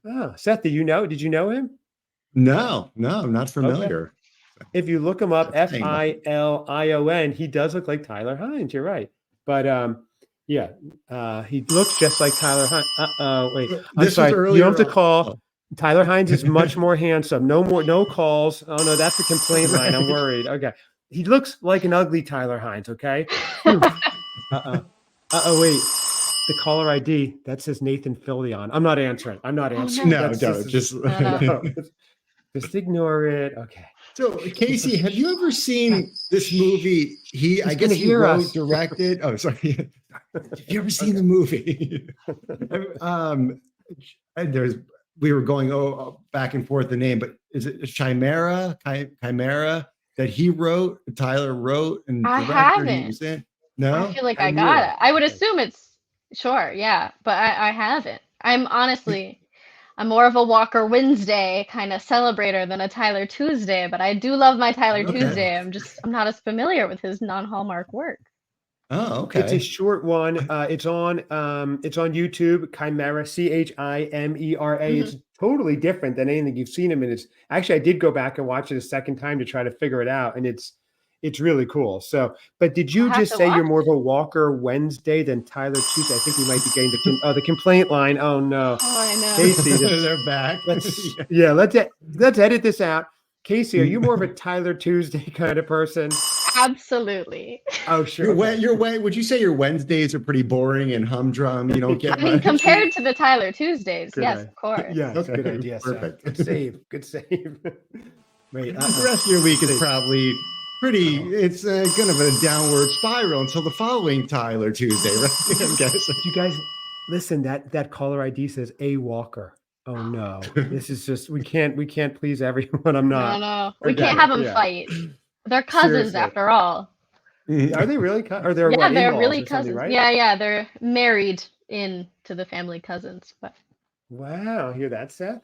S1: Oh, Seth, did you know him?
S2: No, I'm not
S1: Okay.
S2: familiar.
S1: If you look him up,
S2: That's saying
S1: Filion, he does look like Tyler Hynes. You're right. But yeah, he looks just like Tyler Hynes. Wait, I'm
S2: this was
S1: sorry. You don't
S2: earlier
S1: have to
S2: on.
S1: call. Tyler Hynes is much more handsome. No calls. Oh no, that's a complaint line. I'm worried. Okay. He looks like an ugly Tyler Hynes, okay? Wait. The caller ID that says Nathan Fillion. I'm not answering. I'm not answering.
S2: No,
S1: That's
S2: don't just.
S1: no. Just ignore it. Okay.
S2: So, Kacy, have you ever seen this movie? I guess
S1: gonna
S2: he
S1: hear
S2: wrote,
S1: us.
S2: directed. Oh, sorry. Have you ever seen the movie? And we were going back and forth the name, but is it Chimera that he wrote, Tyler wrote and
S3: I
S2: directed? He
S3: haven't.
S2: was in.
S3: I
S2: No,
S3: feel like
S1: I
S3: I
S1: knew
S3: got
S1: it.
S3: it. I would assume it's sure, yeah, but I haven't. I'm more of a Walker Wednesday kind of celebrator than a Tyler Tuesday, but I do love my Tyler
S2: Okay.
S3: Tuesday. I'm not as familiar with his non-Hallmark work.
S2: Oh,
S1: It's a
S2: okay.
S1: short one. It's on YouTube. Chimera, Chimera.
S3: Mhm.
S1: It's totally different than anything you've seen him in. It's actually I did go back and watch it a second time to try to figure it out, and it's really cool. So, but did
S3: I'll
S1: you
S3: have
S1: just
S3: to
S1: say you're
S3: watch
S1: more of
S3: it.
S1: a Walker Wednesday than Tyler Tuesday? I think we might be getting the complaint line. Oh no,
S3: Oh, I know.
S1: Kacy,
S2: They're back.
S1: let's edit this out. Kacy, are you more of a Tyler Tuesday kind of person?
S3: Absolutely.
S1: Oh, sure. Okay.
S2: Would you say your Wednesdays are pretty boring and humdrum? You don't get
S3: I mean,
S2: much.
S3: compared to the Tyler Tuesdays,
S1: Good
S3: yes,
S1: idea.
S3: of course.
S1: Yes,
S2: Okay,
S1: good idea.
S2: perfect.
S1: Good save. Good save. Wait,
S2: The rest of your week is probably pretty. It's kind of a downward spiral until the following Tyler Tuesday, right? I'm guessing.
S1: you guys listen. That caller ID says A Walker. Oh no, this is just we can't please everyone. I'm not.
S3: No. We
S1: Forget
S3: can't have
S1: it,
S3: them
S1: yeah.
S3: fight. They're cousins
S1: Seriously.
S3: after all.
S1: Are they really? Are they
S3: Yeah,
S1: what,
S3: they're
S1: in-laws
S3: really
S1: or something,
S3: cousins.
S1: right?
S3: Yeah, they're married in to the family cousins. But
S1: Wow, hear that, Seth?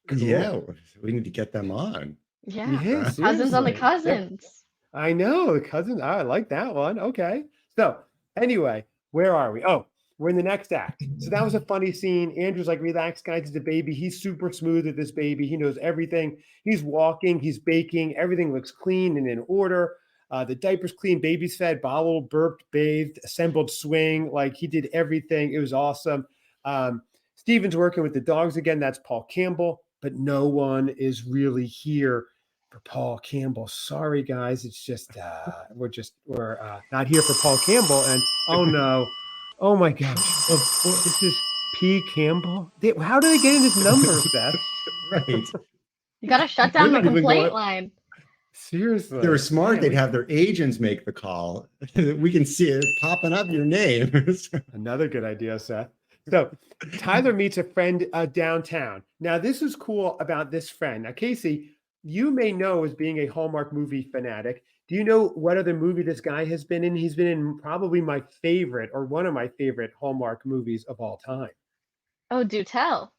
S1: Cool.
S2: Yeah, we need to get them on.
S3: yeah,
S1: Yeah,
S3: cousins on the
S1: seriously.
S3: cousins.
S1: I know the cousin. I like that one. Okay. So anyway, where are we? Oh, we're in the next act. So that was a funny scene. Andrew's like, relax, guys. It's a baby. He's super smooth with this baby. He knows everything. He's walking. He's baking. Everything looks clean and in order. The diaper's clean. Baby's fed, bottled, burped, bathed, assembled swing. Like he did everything. It was awesome. Steven's working with the dogs again. That's Paul Campbell, but no one is really here for Paul Campbell. Sorry, guys. It's just we're not here for Paul Campbell. And oh no, oh my gosh, this is P. Campbell. How did they get in his number, Seth?
S2: Right.
S3: You gotta shut down the
S2: They're not even
S3: complaint
S2: going-
S3: line.
S1: Seriously,
S2: They were smart.
S1: Man,
S2: They'd have their agents make the call. We can see it popping up your name.
S1: another good idea, Seth. So Tyler meets a friend downtown. Now, this is cool about this friend. Now, Kacy, you may know as being a Hallmark movie fanatic. Do you know what other movie this guy has been in? He's been in probably my favorite or one of my favorite Hallmark movies of all time.
S3: Oh, do tell.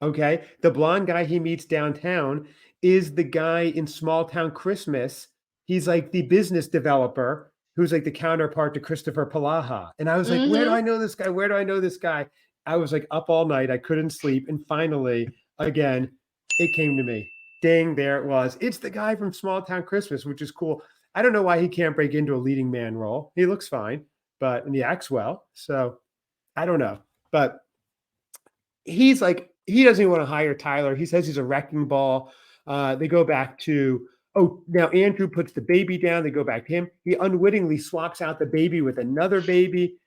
S1: Okay. The blonde guy he meets downtown is the guy in Small Town Christmas. He's like the business developer who's like the counterpart to Christopher Palaha. And I was like, where do I know this guy? Where do I know this guy? I was like up all night. I couldn't sleep. And finally, again, it came to me. Dang, there it was. It's the guy from Small Town Christmas, which is cool. I don't know why he can't break into a leading man role. He looks fine, and he acts well. So I don't know. But he's like, he doesn't even want to hire Tyler. He says he's a wrecking ball. They go back to, now Andrew puts the baby down. They go back to him. He unwittingly swaps out the baby with another baby,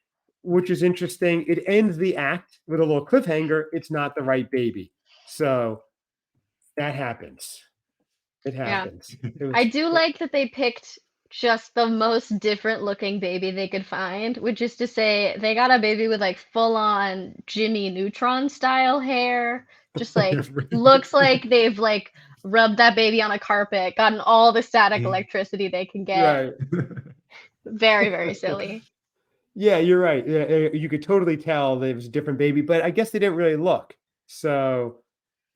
S1: which is interesting. It ends the act with a little cliffhanger. It's not the right baby. So that happens. It happens.
S3: Yeah. I do like that they picked just the most different looking baby they could find, which is to say they got a baby with like full on Jimmy Neutron style hair. Just like looks like they've like rubbed that baby on a carpet, gotten all the static electricity they can get.
S1: Right.
S3: Very, very silly.
S1: Yeah, you're right. You could totally tell there was a different baby, but I guess they didn't really look. So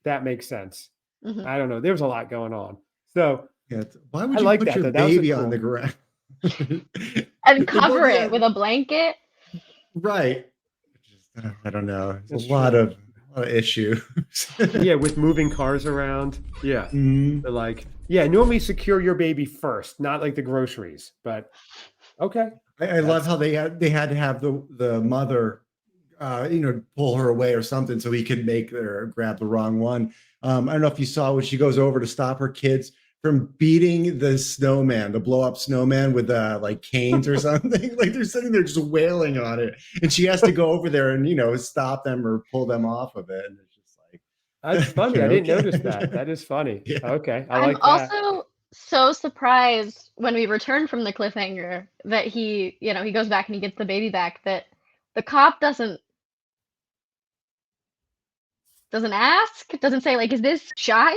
S1: that makes sense.
S3: Mhm.
S1: I don't know. There was a lot going on. So
S2: yeah, why would you put your baby on the ground
S3: and cover it with a blanket?
S2: Right. I don't know. There's a lot of issues.
S1: Yeah, with moving cars around. Yeah.
S2: Mm-hmm.
S1: They're like, yeah, normally secure your baby first, not like the groceries, but okay.
S2: I love how they had to have the mother, pull her away or something so he could make her grab the wrong one. I don't know if you saw when she goes over to stop her kids from beating the snowman, the blow up snowman with like canes or something. Like they're sitting there just wailing on it, and she has to go over there and stop them or pull them off of it. And it's just like,
S1: that's funny. I didn't notice that. That is funny. Yeah. Okay,
S3: I'm also so surprised when we return from the cliffhanger that he goes back and he gets the baby back, that the cop doesn't ask, doesn't say like, is this child?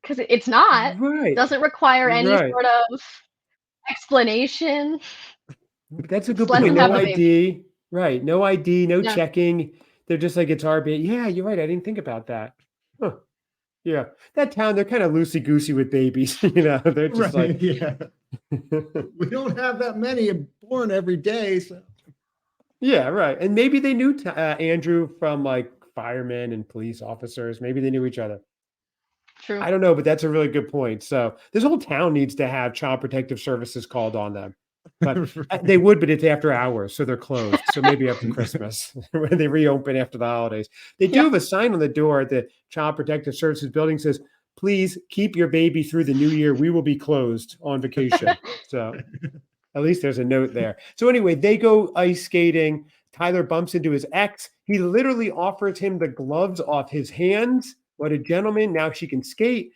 S3: Because it's not.
S1: Right.
S3: Doesn't require any sort of explanation.
S1: That's a good point. No ID. Right. No ID, no checking. They're just like, it's our baby. Yeah, you're right. I didn't think about that. Huh. Yeah. That town, they're kind of loosey-goosey with babies. They're just like,
S2: yeah. We don't have that many born every day. So.
S1: Yeah, right. And maybe they knew Andrew from like firemen and police officers. Maybe they knew each other.
S3: True.
S1: I don't know, but that's a really good point. So this whole town needs to have Child Protective Services called on them. But they would, but it's after hours, so they're closed. So maybe after Christmas, when they reopen after the holidays. They do have a sign on the door at the Child Protective Services building says, please keep your baby through the new year. We will be closed on vacation. So at least there's a note there. So anyway, they go ice skating. Tyler bumps into his ex. He literally offers him the gloves off his hands. What a gentleman. Now she can skate.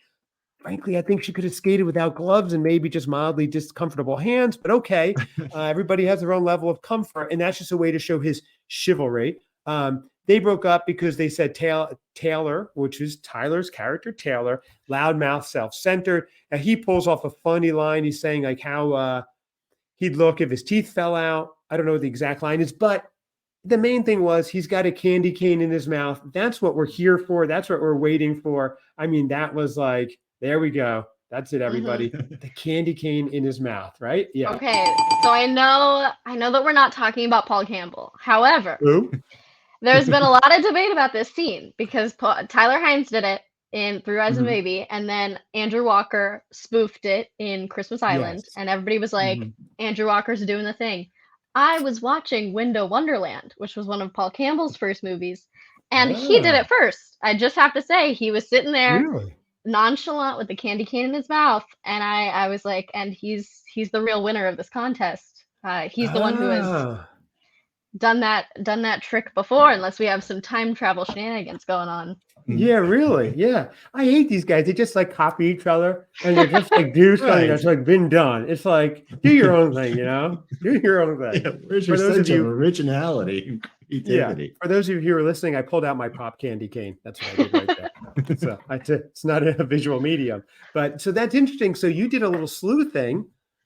S1: Frankly, I think she could have skated without gloves and maybe just mildly discomfortable hands, but okay. Everybody has their own level of comfort, and that's just a way to show his chivalry. They broke up because they said Taylor, which is Tyler's character, Taylor, loudmouth, self-centered. And he pulls off a funny line. He's saying like how he'd look if his teeth fell out. I don't know what the exact line is, but the main thing was he's got a candy cane in his mouth. That's what we're here for. That's what we're waiting for. I mean, that was like, there we go. That's it, everybody. The candy cane in his mouth, right? Yeah.
S3: Okay, so I know that we're not talking about Paul Campbell. However, there's been a lot of debate about this scene because Tyler Hynes did it in Three Eyes and Baby, and then Andrew Walker spoofed it in Christmas Island, and everybody was like, Andrew Walker's doing the thing. I was watching Window Wonderland, which was one of Paul Campbell's first movies, and he did it first. I just have to say, he was sitting there nonchalant with the candy cane in his mouth, and I was like, and he's the real winner of this contest. He's the one who has done that trick before, unless we have some time travel shenanigans going on.
S1: Yeah, really. Yeah. I hate these guys. They just like copy each other and they're just like do something that's like been done. It's like, do your own thing, Do your own thing.
S2: Yeah, where's your sense of originality?
S1: Yeah. For those of you who are listening, I pulled out my pop candy cane. That's what I did right there. So it's not a visual medium. But so that's interesting. So you did a little slew thing.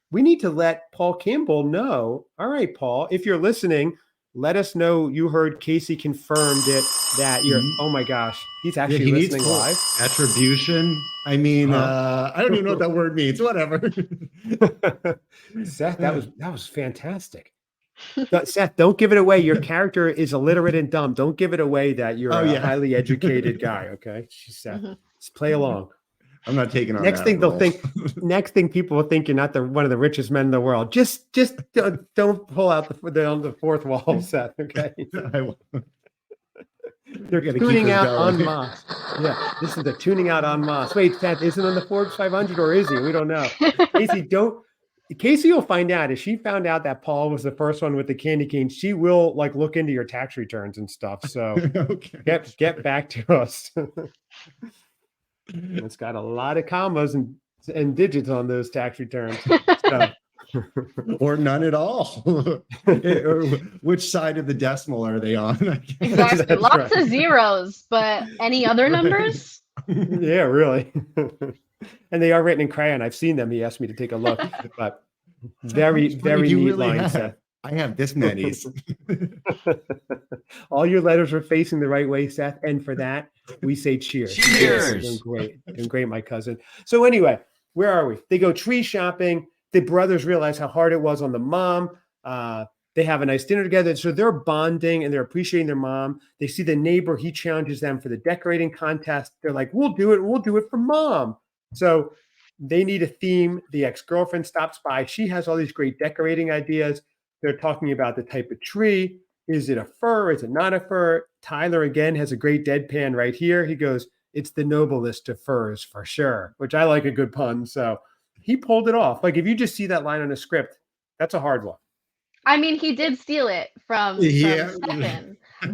S1: We need to let Paul Campbell know. All right, Paul, if you're listening, let us know you heard Kacy confirmed it, that you're, oh my gosh, he's actually listening live.
S2: Attribution. I mean, I don't even know what that word means. Whatever.
S1: Seth, that was fantastic. Seth, don't give it away. Your character is illiterate and dumb. Don't give it away that you're a highly educated guy. Okay, Seth, just play along.
S2: I'm not taking on
S1: Next
S2: that
S1: thing
S2: role.
S1: they'll think. Next thing people will think you're not one of the richest men in the world. Just don't pull out the fourth wall, Seth. Okay.
S2: I will.
S1: They're
S2: Gotta keep
S1: tuning
S2: this
S1: out
S2: going.
S1: en masse. Yeah, this is the tuning out en masse. Wait, Seth, is it on the Forbes 500 or is he? We don't know. Kacy will find out. If she found out that Paul was the first one with the candy cane, she will like look into your tax returns and stuff. So
S2: Okay.
S1: get back to us. It's got a lot of commas and digits on those tax returns. So.
S2: Or none at all. Which side of the decimal are they on?
S3: Exactly.
S1: That's
S3: Lots
S1: right.
S3: of zeros, but any other numbers?
S1: Yeah, really. And they are written in crayon. I've seen them. He asked me to take a look, but very neat
S2: really
S1: line, Seth.
S2: I have this many.
S1: All your letters are facing the right way, Seth. And for that, we say cheers.
S4: Cheers.
S1: Doing great, my cousin. So anyway, where are we? They go tree shopping. The brothers realize how hard it was on the mom. They have a nice dinner together. So they're bonding and they're appreciating their mom. They see the neighbor. He challenges them for the decorating contest. They're like, we'll do it. We'll do it for mom. So they need a theme. The ex-girlfriend stops by. She has all these great decorating ideas. They're talking about the type of tree. Is it a fir? Is it not a fir? Tyler, again, has a great deadpan right here. He goes, it's the noblest of firs for sure, which I like a good pun. So he pulled it off. Like if you just see that line on a script, that's a hard one.
S3: I mean, he did steal it from Stefan.
S2: Yeah.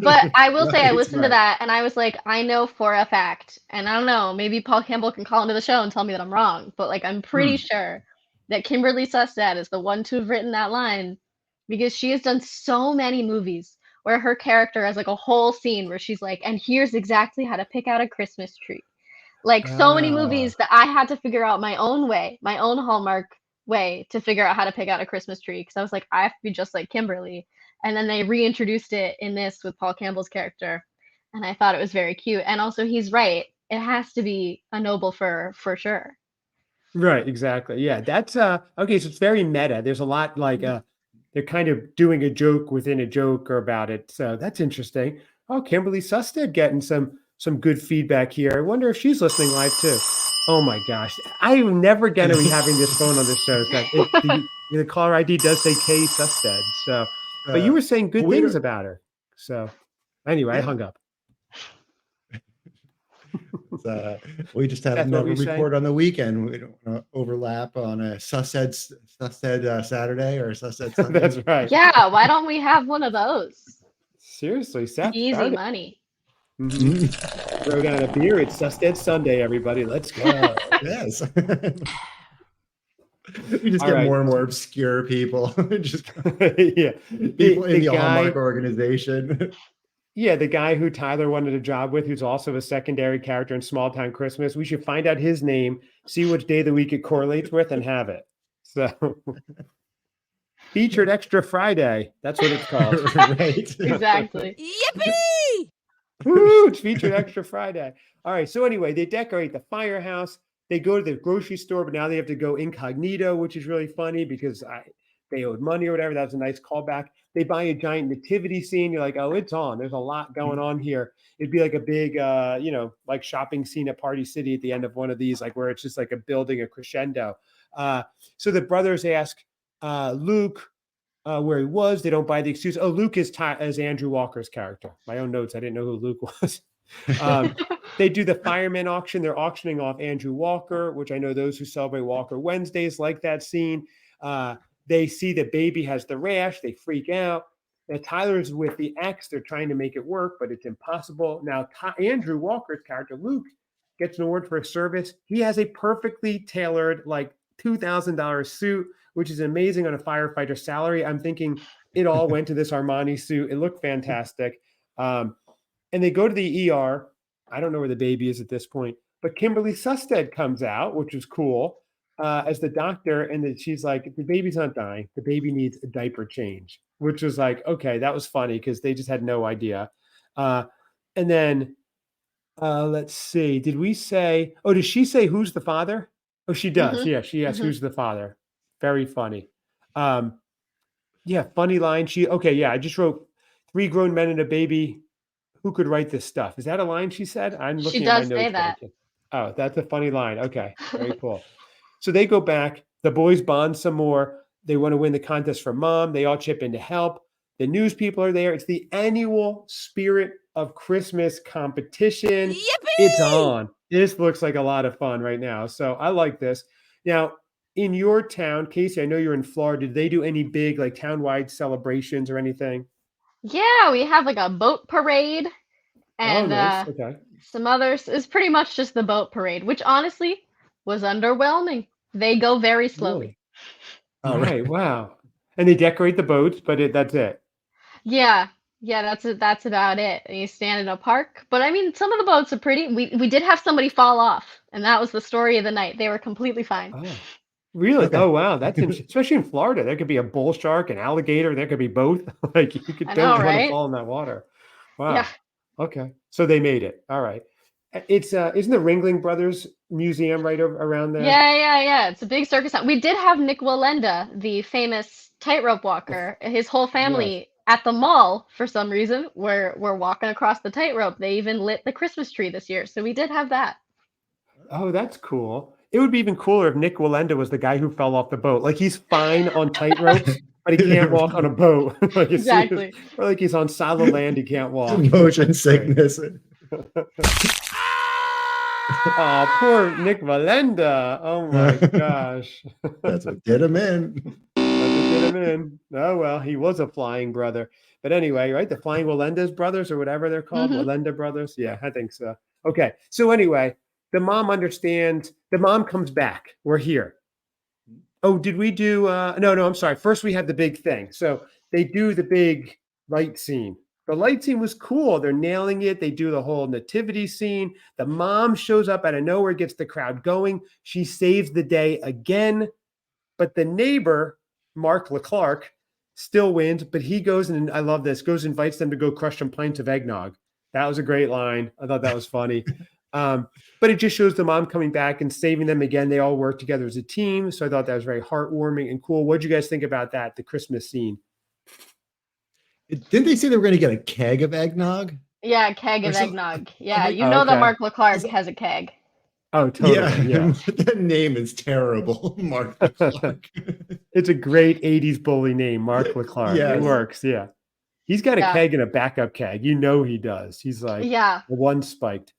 S3: But I will say, I
S2: Right,
S3: listened to that and I was like, I know for a fact, and I don't know, maybe Paul Campbell can call into the show and tell me that I'm wrong, but like I'm pretty sure that Kimberly Sustad is the one to have written that line because she has done so many movies where her character has like a whole scene where she's like, and here's exactly how to pick out a Christmas tree. Like so many movies that I had to figure out my own way, my own Hallmark way to figure out how to pick out a Christmas tree because I was like, I have to be just like Kimberly. And then they reintroduced it in this with Paul Campbell's character. And I thought it was very cute. And also he's right. It has to be a noble fir for sure.
S1: Right, exactly. Yeah, that's okay, so it's very meta. There's a lot like they're kind of doing a joke within a joke or about it. So that's interesting. Oh, Kimberly Sustad getting some good feedback here. I wonder if she's listening live too. Oh my gosh. I'm never going to be having this phone on this show. The caller ID does say K Sustad. So, but you were saying good things about her. So anyway, I hung up.
S2: We just have
S1: That's what
S2: another
S1: we
S2: record
S1: say?
S2: on the weekend. We don't want to overlap on a Sustad Saturday or a Sustad Sunday.
S1: That's right.
S3: Yeah, why don't we have one of those?
S1: Seriously, Seth.
S3: Easy
S1: started.
S3: money.
S1: Throw down a beer. It's Sustad Sunday, everybody. Let's go.
S2: Yes. We just
S1: All
S2: get
S1: right.
S2: more and more obscure people. Just
S1: Yeah.
S2: people in the
S1: guy,
S2: Hallmark organization.
S1: Yeah, the guy who Tyler wanted a job with, who's also a secondary character in Small Town Christmas. We should find out his name, see which day of the week it correlates with, and have it. So, featured extra Friday. That's what it's called.
S2: Right.
S3: Exactly.
S4: Yippee!
S1: Woo, it's featured extra Friday. All right. So anyway, they decorate the firehouse. They go to the grocery store, but now they have to go incognito, which is really funny because they owed money or whatever. That was a nice callback. They buy a giant nativity scene. You're like, oh, it's on. There's a lot going on here. It'd be like a big, like shopping scene at Party City at the end of one of these, like where it's just like a building, a crescendo. So the brothers ask Luke where he was. They don't buy the excuse. Oh, Luke is as Andrew Walker's character. My own notes. I didn't know who Luke was. They do the fireman auction. They're auctioning off Andrew Walker, which I know those who celebrate Walker Wednesdays like that scene. They see that baby has the rash. They freak out. Now Tyler's with the ex. They're trying to make it work, but it's impossible. Now Andrew Walker's character, Luke, gets an award for a service. He has a perfectly tailored, like $2,000 suit, which is amazing on a firefighter salary. I'm thinking it all went to this Armani suit. It looked fantastic. And they go to the ER. I don't know where the baby is at this point, but Kimberly Sustad comes out, which is cool, as the doctor. And then she's like, the baby's not dying. The baby needs a diaper change, which was like, okay, that was funny because they just had no idea. And then let's see. Did we say, does she say who's the father? Oh, she does. Yeah, she asks who's the father. Very funny. Yeah, funny line. I just wrote three grown men and a baby. Who could write this stuff? Is that a line she said? I'm
S3: She
S1: looking at my
S3: does say
S1: notes, but I
S3: that.
S1: can't. Oh, that's a funny line. Okay, very cool. So they go back. The boys bond some more. They want to win the contest for mom. They all chip in to help. The news people are there. It's the annual Spirit of Christmas competition. It's
S4: Yippee!
S1: on. This looks like a lot of fun right now. So I like this. Now, in your town, Kacy, I know you're in Florida. Did they do any big like town-wide celebrations or anything?
S3: Yeah, we have like a boat parade
S1: Oh,
S3: and
S1: nice. Okay.
S3: some others. It's pretty much just the boat parade, which honestly was underwhelming. They go very slowly.
S1: Really?
S2: All right.
S1: Right. Wow. And they decorate the boats, but that's it.
S3: Yeah, yeah, that's it. That's about it. And you stand in a park, but I mean, some of the boats are pretty. We did have somebody fall off, and that was the story of the night. They were completely fine.
S1: Oh, really?
S2: Okay.
S1: Oh, wow. That's interesting. Especially in Florida. There could be a bull shark, an alligator. There could be both. Like you
S3: I
S1: don't
S3: know,
S1: want to
S3: right?
S1: fall in that water.
S3: Yeah,
S1: Wow. Okay. So they made it. All right. It's isn't the Ringling Brothers Museum right over around there?
S3: yeah. It's a big circus town. We did have Nick Wallenda, the famous tightrope walker, his whole
S1: Yes.
S3: family at the mall for some reason. We're walking across the tightrope. They even lit the Christmas tree this year, so we did have that.
S1: Oh, that's cool. It would be even cooler if Nick Wallenda was the guy who fell off the boat. Like he's fine on tight ropes, but he can't walk on a boat. Like as soon as,
S3: Exactly.
S1: or like he's on solid land, he can't walk.
S2: Motion
S1: That's great.
S2: sickness.
S1: Oh, poor Nick Wallenda. Oh my gosh.
S2: That's what did him in.
S1: That's what did him in. Oh well, he was a flying brother. But anyway, right? The Flying Wallenda's brothers or whatever they're called.
S3: Hmm.
S1: Wallenda brothers. Yeah, I think so. Okay. So anyway, the mom understands. The mom comes back. We're here. Oh, did we do no, I'm sorry. First we had the big thing. So they do the big light scene. The light scene was cool. They're nailing it. They do the whole nativity scene. The mom shows up out of nowhere, gets the crowd going. She saves the day again. But the neighbor, Mark Leclerc, still wins, but he goes and I love this, goes and invites them to go crush some pints of eggnog. That was a great line. I thought that was funny. But it just shows the mom coming back and saving them again. They all work together as a team. So I thought that was very heartwarming and cool. What did you guys think about that, the Christmas scene?
S2: Didn't they say they were going to get a keg of eggnog?
S3: Yeah, keg
S2: Or
S3: of
S2: some-
S3: eggnog.
S2: I'm
S3: Yeah,
S2: like,
S3: you know that
S1: Okay.
S3: Mark Leclerc has a keg.
S1: Oh, totally.
S2: yeah,
S1: Yeah.
S2: that name is terrible. Mark Leclerc.
S1: It's a great 80s bully name, Mark Leclerc. It
S2: Yes.
S1: works. Yeah. He's got a
S3: Yeah.
S1: keg and a backup keg. You know he does. He's like
S3: Yeah.
S1: one spiked.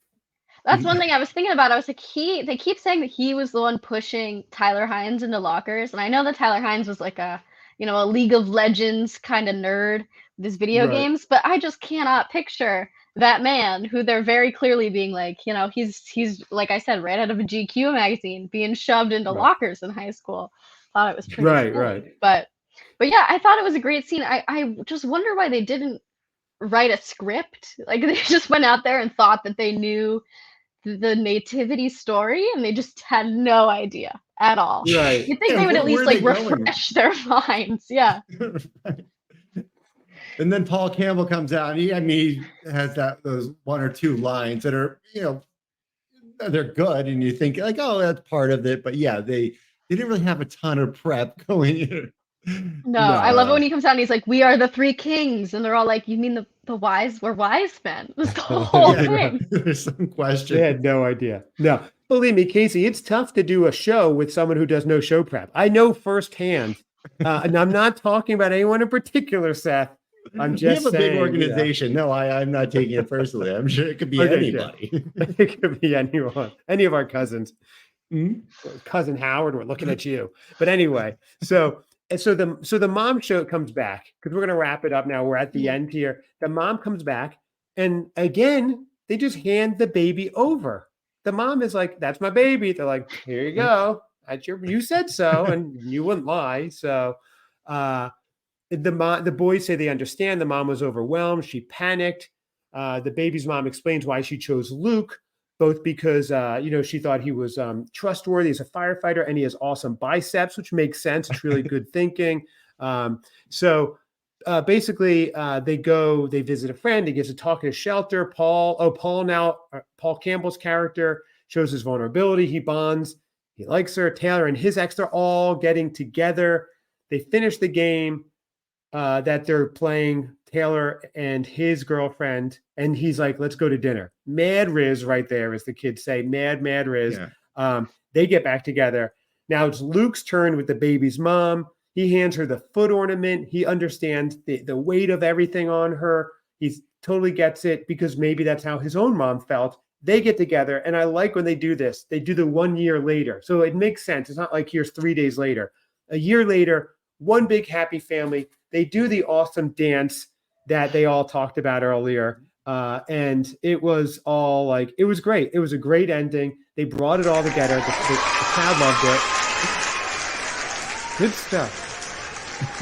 S3: That's one thing I was thinking about. I was like, they keep saying that he was the one pushing Tyler Hynes into lockers. And I know that Tyler Hynes was like a League of Legends kind of nerd with his video
S1: Right.
S3: games, but I just cannot picture that man who they're very clearly being like, he's like I said, right out of a GQ magazine, being shoved into
S1: Right.
S3: lockers in high school. Thought it was pretty
S1: Right,
S3: silly.
S1: right.
S3: But yeah, I thought it was a great scene. I just wonder why they didn't write a script. Like they just went out there and thought that they knew the nativity story and they just had no idea at all.
S1: Right.
S3: You'd think
S2: Yeah,
S3: they would
S2: where
S3: at least
S2: are
S3: like
S2: they going?
S3: refresh their minds. Yeah.
S2: And then Paul Campbell comes out and he has those one or two lines that are, they're good. And you think like, oh, that's part of it. But yeah, they didn't really have a ton of prep going in.
S3: No, I love it when he comes out and he's like, "We are the three kings," and they're all like, "You mean the wise? We're wise men." It was the whole thing.
S2: There's some question.
S1: They had no idea. No, believe me, Kacy, it's tough to do a show with someone who does no show prep. I know firsthand, and I'm not talking about anyone in particular, Seth. I'm just
S2: you have a
S1: saying,
S2: big organization. No, I'm not taking it personally. I'm sure it could be
S1: Okay,
S2: anybody.
S1: It could be anyone, any of our cousins.
S2: Mhm.
S1: Cousin Howard, we're looking at you. But anyway, so the mom show comes back because we're gonna wrap it up now. We're at the end here. The mom comes back, and again, they just hand the baby over. The mom is like, "That's my baby." They're like, "Here you go. That's you said so, and you wouldn't lie." So the boys say they understand. The mom was overwhelmed. She panicked. The baby's mom explains why she chose Luke, both because she thought he was trustworthy as a firefighter and he has awesome biceps, which makes sense. It's really good thinking. Basically, they visit a friend. He gives a talk at a shelter. Paul Campbell's character shows his vulnerability. He bonds. He likes her. Taylor and his ex are all getting together. They finish the game. that they're playing Taylor and his girlfriend, and he's like, let's go to dinner. Mad Riz right there, as the kids say, mad Riz.
S2: Yeah.
S1: They get back together. Now it's Luke's turn with the baby's mom. He hands her the foot ornament. He understands the weight of everything on her. He totally gets it, because maybe that's how his own mom felt. They get together, and I like when they do this. They do the 1 year later. So it makes sense. It's not like here's 3 days later. A year later, one big happy family. They do the awesome dance that they all talked about earlier. And it was all like, it was great. It was a great ending. They brought it all together. The crowd loved it. Good stuff.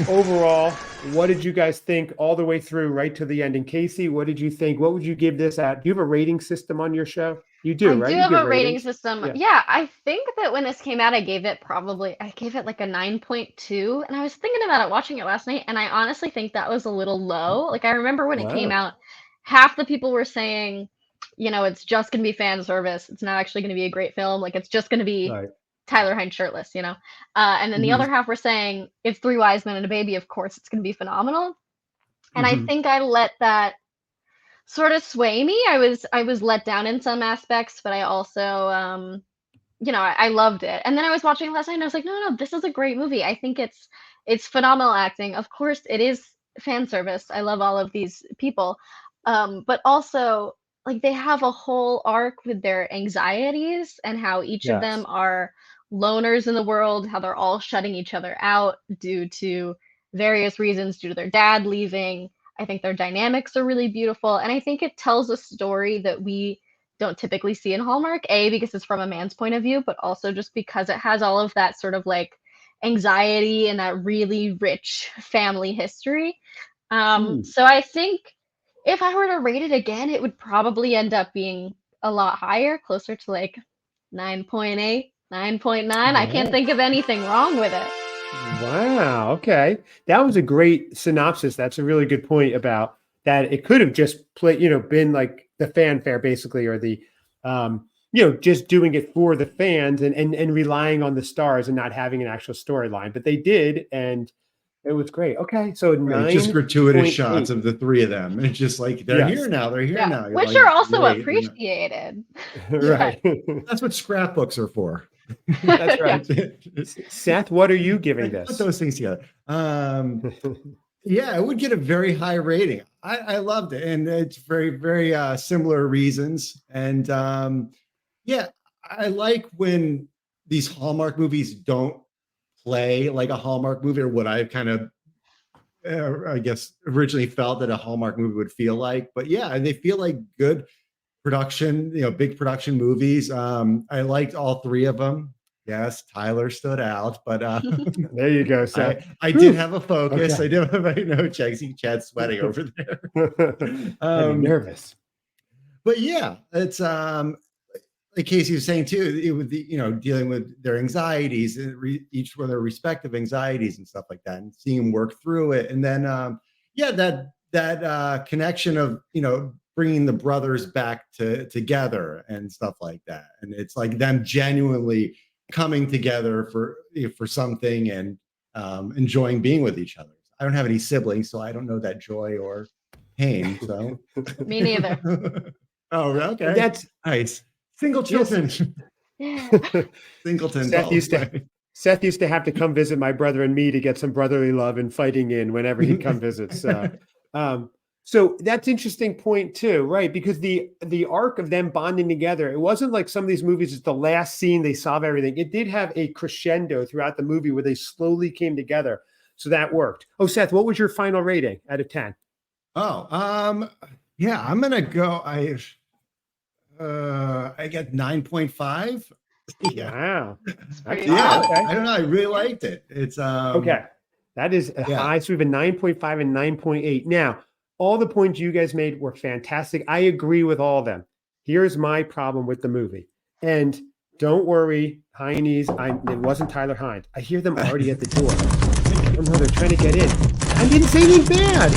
S1: Overall, what did you guys think all the way through, right to the ending? Kacy, what did you think? What would you give this at? Do you have a rating system on your show? You do, right?
S3: I do
S1: You
S3: have
S1: give
S3: a rating
S1: ratings?
S3: system.
S1: Yeah.
S3: Yeah, I think that when this came out, I gave it like a 9.2. And I was thinking about it watching it last night, and I honestly think that was a little low. Like, I remember when it came
S1: Wow.
S3: out, half the people were saying, it's just going to be fan service. It's not actually going to be a great film. Like, it's just going to be
S1: Right.
S3: Tyler Hynes shirtless, And then the other half were saying, it's Three Wise Men and a Baby. Of course, it's going to be phenomenal. And I think I let that sort of sway me. I was let down in some aspects, but I also I loved it. And then I was watching it last night, and I was like, no, this is a great movie. I think it's phenomenal acting. Of course, it is fan service. I love all of these people. But also, like, they have a whole arc with their anxieties and how each of them
S1: Yes.
S3: are loners in the world, how they're all shutting each other out due to various reasons, due to their dad leaving. I think their dynamics are really beautiful. And I think it tells a story that we don't typically see in Hallmark, because it's from a man's point of view, but also just because it has all of that sort of like anxiety and that really rich family history. So I think if I were to rate it again, it would probably end up being a lot higher, closer to like 9.8, 9.9. I can't think of anything wrong with it.
S1: Wow. Okay. That was a great synopsis. That's a really good point about that. It could have just been like the fanfare basically, or the, just doing it for the fans and relying on the stars and not having an actual storyline, but they did. And it was great. Okay. So
S2: Right, just gratuitous
S1: 9.8.
S2: shots of the three of them. It's just like, they're
S1: Yes.
S2: here now. They're here now. You're
S3: Which
S2: like,
S3: are also
S2: great.
S3: appreciated.
S1: Right.
S2: That's what scrapbooks are for.
S1: That's right. Seth, what are you giving
S2: Put
S1: this?
S2: those things together. Yeah, it would get a very high rating. I loved it, and it's very, very similar reasons. And yeah, I like when these Hallmark movies don't play like a Hallmark movie, or what I've kind of, I guess, originally felt that a Hallmark movie would feel like. But yeah, they feel like good production, big production movies. I liked all three of them. Yes, Tyler stood out, but
S1: there you go, Seth.
S2: I did have a focus.
S1: Okay.
S2: I did have my note checks. Chad's sweating over there.
S1: I'm nervous.
S2: But yeah, it's like Kacy was saying too, it would be, dealing with their anxieties, each with their respective anxieties and stuff like that, and seeing them work through it. And then that connection of bringing the brothers back together and stuff like that. And it's like them genuinely coming together for something and enjoying being with each other. I don't have any siblings, so I don't know that joy or pain. So
S3: Me neither.
S2: Oh, okay.
S1: That's
S2: nice. Single children.
S3: Yeah.
S2: Singleton.
S1: Seth used to have to come visit my brother and me to get some brotherly love and fighting in whenever he'd come visit. So that's interesting point too, right? Because the arc of them bonding together, it wasn't like some of these movies, it's the last scene, they solve everything. It did have a crescendo throughout the movie where they slowly came together. So that worked. Oh, Seth, what was your final rating out of 10?
S2: Oh, yeah, I'm going to go, I get 9.5. Yeah.
S1: Wow.
S2: Yeah.
S1: Okay.
S2: I don't know. I really liked it. It's
S1: okay. That is a high. So we have a 9.5 and 9.8. Now, all the points you guys made were fantastic. I agree with all of them. Here's my problem with the movie. And don't worry, Hynies, it wasn't Tyler Hynes. I hear them already at the door. I don't know, they're trying to get in. I didn't say anything bad.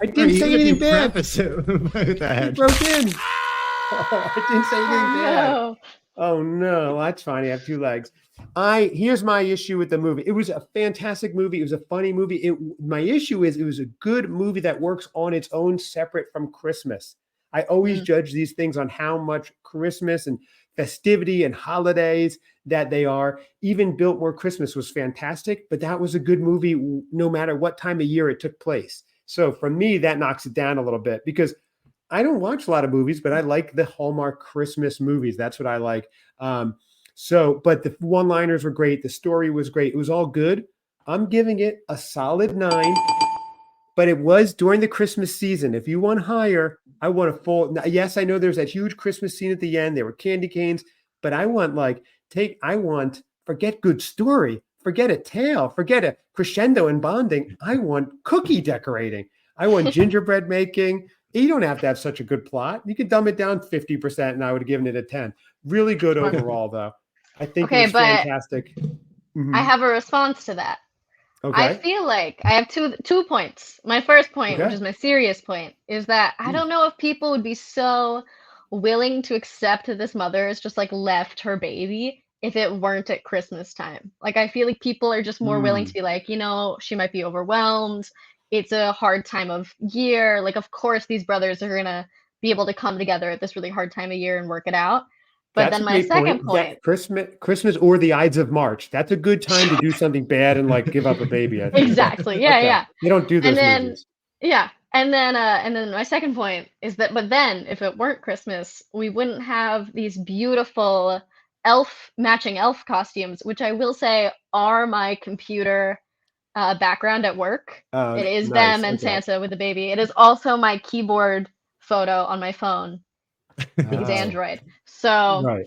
S1: I didn't say anything bad. He broke in. Oh, I didn't say anything bad. Oh no, that's fine. I have two legs. Here's my issue with the movie. It was a fantastic movie. It was a funny movie. My issue is it was a good movie that works on its own, separate from Christmas. I always judge these things on how much Christmas and festivity and holidays that they are. Even Biltmore Christmas was fantastic, but that was a good movie no matter what time of year it took place. So for me, that knocks it down a little bit because I don't watch a lot of movies, but I like the Hallmark Christmas movies. That's what I like. But the one-liners were great. The story was great. It was all good. I'm giving it a solid 9, but it was during the Christmas season. If you want higher, I want a full. Yes, I know there's that huge Christmas scene at the end. There were candy canes, but I want forget good story, forget a tale, forget a crescendo and bonding. I want cookie decorating. I want gingerbread making. You don't have to have such a good plot. You could dumb it down 50%, and I would have given it a 10. Really good overall, though. I think it was fantastic.
S3: I have a response to that. Okay. I feel like I have two points. My first point, which is my serious point, is that I don't know if people would be so willing to accept that this mother is just like left her baby if it weren't at Christmas time. Like, I feel like people are just more willing to be like, she might be overwhelmed. It's a hard time of year. Like, of course, these brothers are going to be able to come together at this really hard time of year and work it out. But then my second point,
S1: Christmas or the Ides of March. That's a good time to do something bad and like give up a baby. I think.
S3: Exactly. Yeah, yeah.
S1: They don't do those movies.
S3: Yeah. And then my second point is that, but then if it weren't Christmas, we wouldn't have these beautiful matching elf costumes, which I will say are my computer background at work. It is nice. Them and Santa with the baby. It is also my keyboard photo on my phone. He's Android. So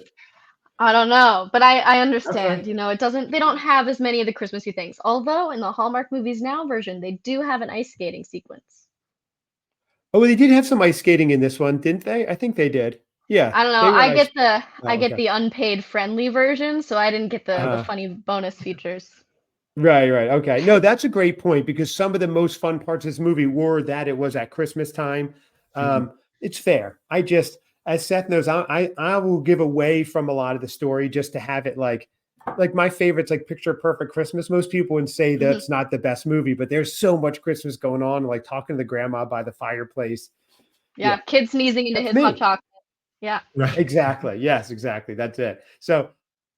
S3: I don't know, but I understand, they don't have as many of the Christmassy things. Although in the Hallmark Movies Now version, they do have an ice skating sequence.
S1: Oh, they did have some ice skating in this one, didn't they? I think they did. Yeah.
S3: I don't know. I get the unpaid friendly version, so I didn't get the funny bonus features.
S1: Right. Okay. No, that's a great point because some of the most fun parts of this movie were that it was at Christmas time. It's fair. As Seth knows, I will give away from a lot of the story just to have it like my favorites, like Picture Perfect Christmas. Most people would say that's not the best movie, but there's so much Christmas going on, like talking to the grandma by the fireplace.
S3: Yeah. Kids sneezing into his hot chocolate. Yeah.
S1: Right. Exactly. Yes, exactly. That's it. So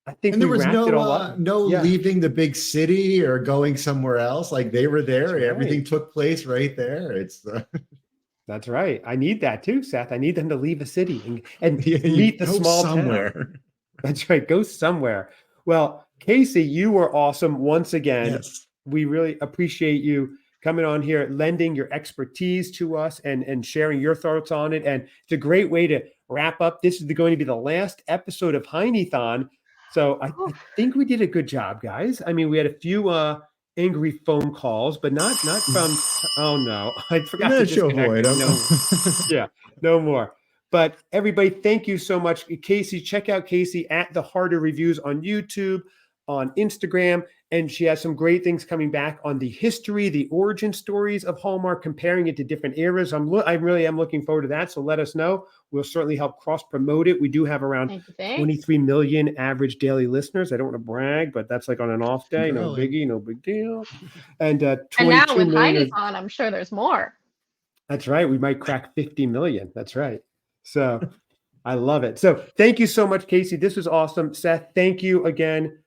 S1: I think
S2: there was no leaving the big city or going somewhere else. Like they were there. That's everything took place right there. It's
S1: That's right. I need that too, Seth. I need them to leave the city and meet the small somewhere. Town. That's right. Go somewhere. Well, Kacy, you were awesome once again.
S2: Yes.
S1: We really appreciate you coming on here, lending your expertise to us and sharing your thoughts on it. And it's a great way to wrap up. This is going to be the last episode of Hynie-Thon. So I think we did a good job, guys. I mean, we had a few angry phone calls, but not from. Oh no, I forgot to disconnect. No more. But everybody, thank you so much, Kacy. Check out Kacy at The Heart of Reviews on YouTube, on Instagram, and she has some great things coming back on the history, the origin stories of Hallmark, comparing it to different eras. I really am looking forward to that. So let us know. We'll certainly help cross promote it. We do have around 23 million average daily listeners. I don't want to brag, but that's like on an off day. No biggie, no big deal. And
S3: now with Hynie-Thon, I'm sure there's more.
S1: That's right. We might crack 50 million. That's right. So I love it. So thank you so much, Kacy. This was awesome. Seth, thank you again.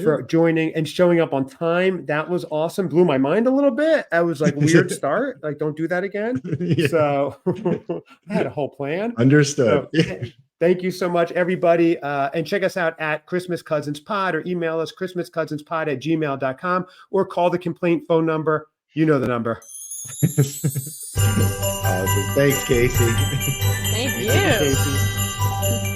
S1: For joining and showing up on time. That was awesome. Blew my mind a little bit. I was like, weird start. Like, don't do that again. So I had a whole plan.
S2: Understood.
S1: So, thank you so much, everybody. And check us out at Christmas Cousins Pod or email us christmascousinspod@gmail.com or call the complaint phone number. You know the number.
S2: Awesome. Thanks, Kacy.
S3: Thank you.
S1: Kacy.